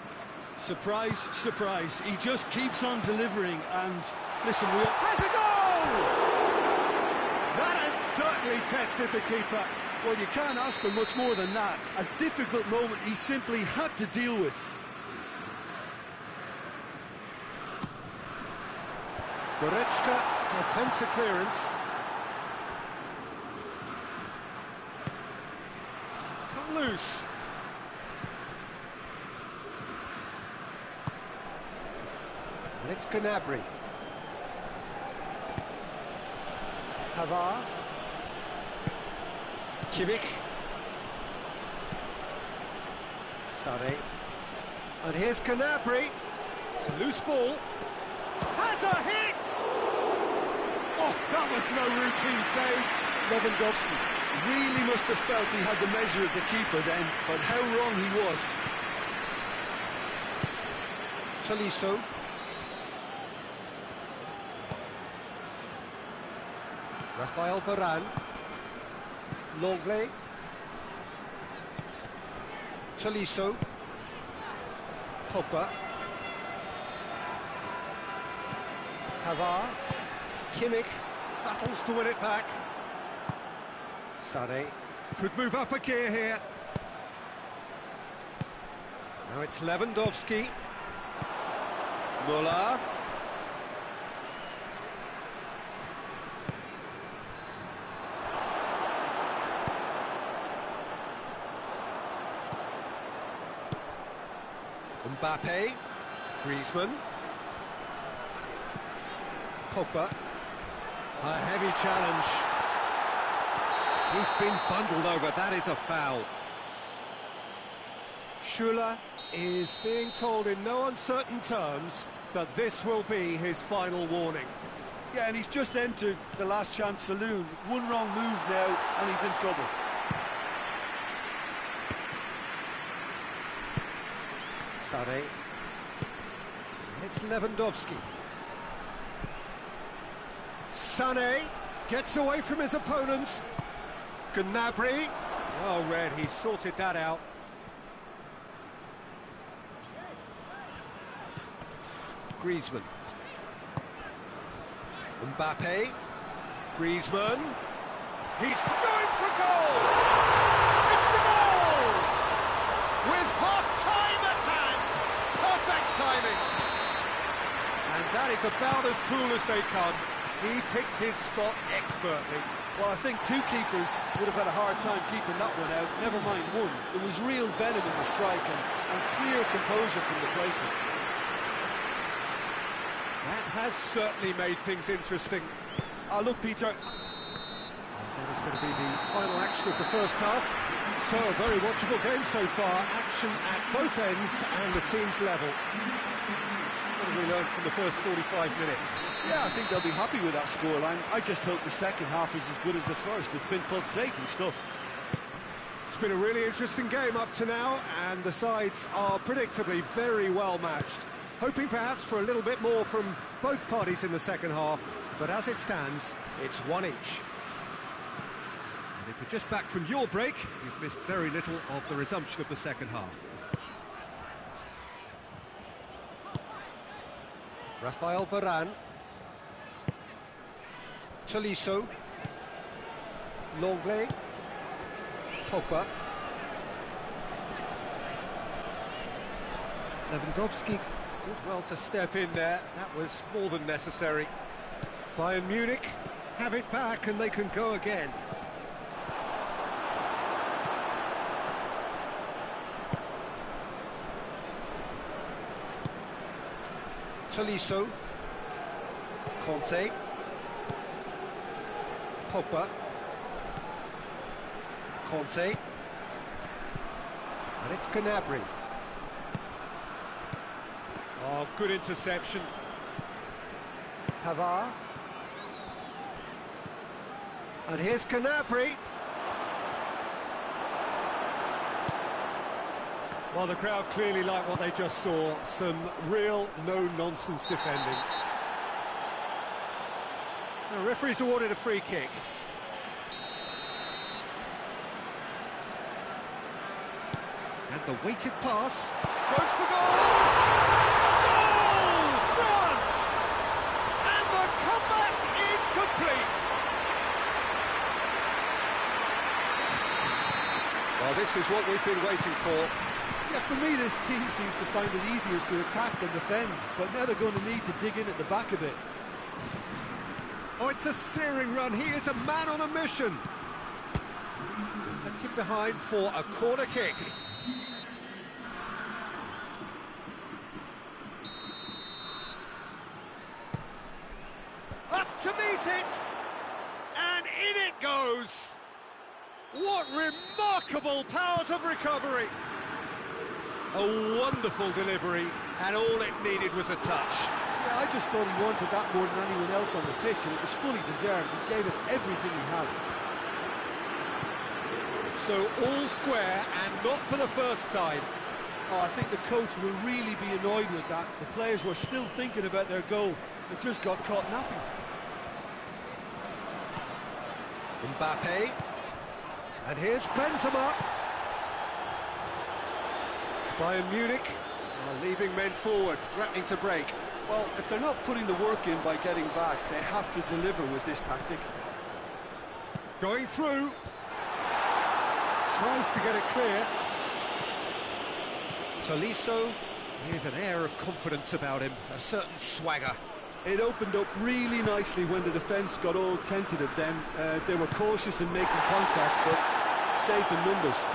Surprise, surprise. He just keeps on delivering and, listen, we... Has a goal! That has certainly tested the keeper. Well, you can't ask for much more than that. A difficult moment he simply had to deal with. Goretzka attempts a clearance. It's come loose. And it's Gnabry. Pavard. Kimmich. Sané. And here's Gnabry. It's a loose ball. Has a hit! Oh, that was no routine save. Lewandowski really must have felt he had the measure of the keeper then, but how wrong he was. Tolisso. Rafael Varane. Longley. Tolisso. Pogba. Pavard. Kimmich battles to win it back. Sané could move up a gear here. Now it's Lewandowski. Muller. Mbappe. Griezmann. Pogba. A heavy challenge. He's been bundled over. That is a foul. Schuller is being told in no uncertain terms that this will be his final warning. Yeah, and he's just entered the last chance saloon. One wrong move now, and he's in trouble. Sané. It's Lewandowski. Sané gets away from his opponent. Gnabry. Well read, he sorted that out. Griezmann. Mbappe. Griezmann. He's going for goal! It's a goal! With half-time at hand. Perfect timing. And that is about as cool as they come. He picked his spot expertly. Well, I think two keepers would have had a hard time keeping that one out, never mind one. There was real venom in the strike and clear composure from the placement. That has certainly made things interesting. Look, Peter. That is going to be the final action of the first half. So, a very watchable game so far. Action at both ends and the team's level. What have we learned from the first 45 minutes? Yeah, I think they'll be happy with that scoreline. I just hope the second half is as good as the first. It's been pulsating stuff. It's been a really interesting game up to now, and the sides are predictably very well matched. Hoping perhaps for a little bit more from both parties in the second half, but as it stands, it's one each. And if you're just back from your break, you've missed very little of the resumption of the second half. Rafael Varane. Tolisso. Longley. Pogba. Lewandowski did well to step in there. That was more than necessary. Bayern Munich have it back and they can go again. Tolisso. Conte. Pogba. Conte. And it's Gnabry. Oh, good interception. Pavard. And here's Gnabry. Well, the crowd clearly like what they just saw. Some real no-nonsense defending. The referee's awarded a free kick. And the weighted pass goes for goal! Goal! France! And the comeback is complete! Well, this is what we've been waiting for. Yeah, for me, this team seems to find it easier to attack than defend, but now they're going to need to dig in at the back a bit. Oh, it's a searing run. He is a man on a mission. Deflected behind for a corner kick. Up to meet it, and in it goes. What remarkable powers of recovery. A wonderful delivery, and all it needed was a touch. Yeah, I just thought he wanted that more than anyone else on the pitch, and it was fully deserved. He gave it everything he had. So all square, and not for the first time. Oh, I think the coach will really be annoyed with that. The players were still thinking about their goal and just got caught napping. Mbappe. And here's Benzema. Bayern Munich are leaving men forward, threatening to break. Well, if they're not putting the work in by getting back, they have to deliver with this tactic. Going through. Tries to get it clear. Tolisso with an air of confidence about him, a certain swagger. It opened up really nicely when the defence got all tentative then. They were cautious in making contact, but safe in numbers.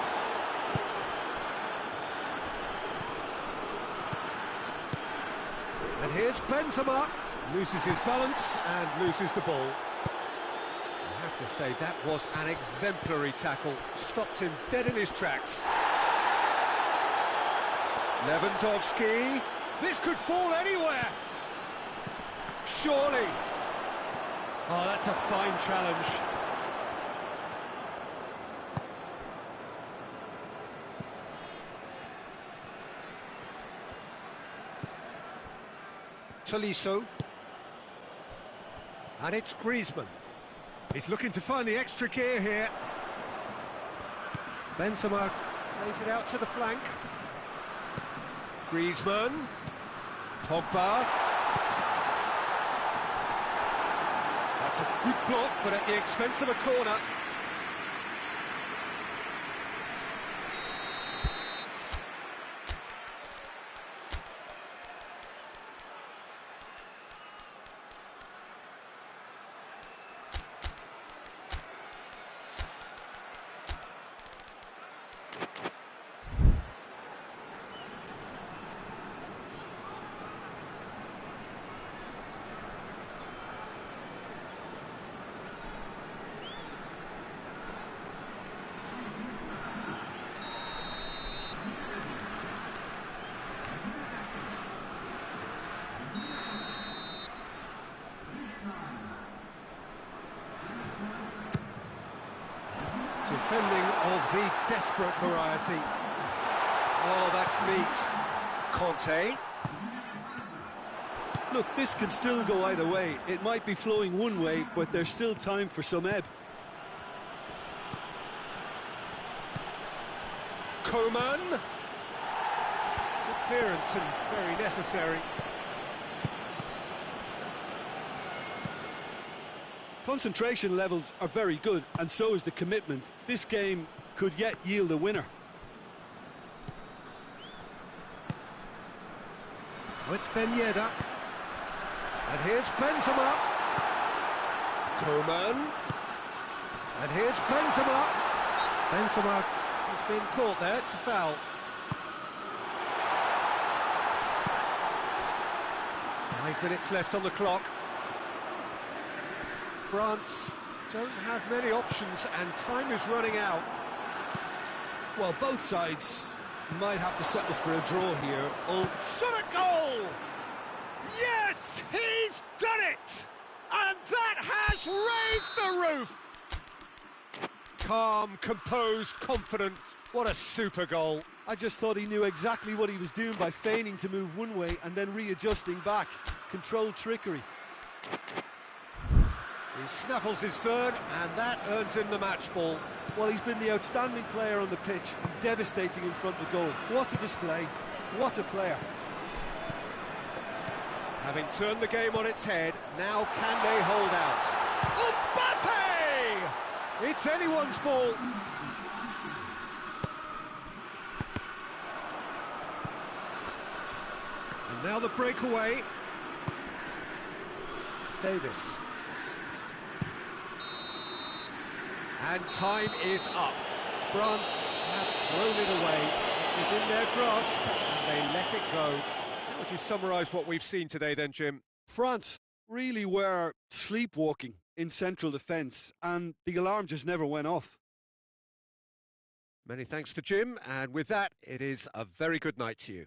And here's Benzema, loses his balance and loses the ball. I have to say, that was an exemplary tackle, stopped him dead in his tracks. Lewandowski, this could fall anywhere. Surely. Oh, that's a fine challenge. Tolisso. And it's Griezmann. He's looking to find the extra gear here. Benzema plays it out to the flank. Griezmann. Pogba. That's a good block, but at the expense of a corner. Defending of the desperate variety. Oh, that's neat. Conte. Look, this can still go either way. It might be flowing one way, but there's still time for some ebb. Coman. Good clearance and very necessary. Concentration levels are very good, and so is the commitment. This game could yet yield a winner. Oh, it's Ben Yedder. And here's Benzema. Coman. And here's Benzema. Benzema has been caught there, it's a foul. 5 minutes left on the clock. France don't have many options and time is running out. Well, both sides might have to settle for a draw here. Oh, Shot a goal! Yes, he's done it! And that has raised the roof! Calm, composed, confident. What a super goal. I just thought he knew exactly what he was doing by feigning to move one way and then readjusting back. Controlled trickery. He snaffles his third, and that earns him the match ball. Well, he's been the outstanding player on the pitch, and devastating in front of goal. What a display, what a player. Having turned the game on its head, now can they hold out? Mbappe! It's anyone's ball. And now the breakaway. Davis. And time is up. France have thrown it away. It was in their grasp, and they let it go. How would you summarise what we've seen today then, Jim? France really were sleepwalking in central defence, and the alarm just never went off. Many thanks to Jim, and with that, it is a very good night to you.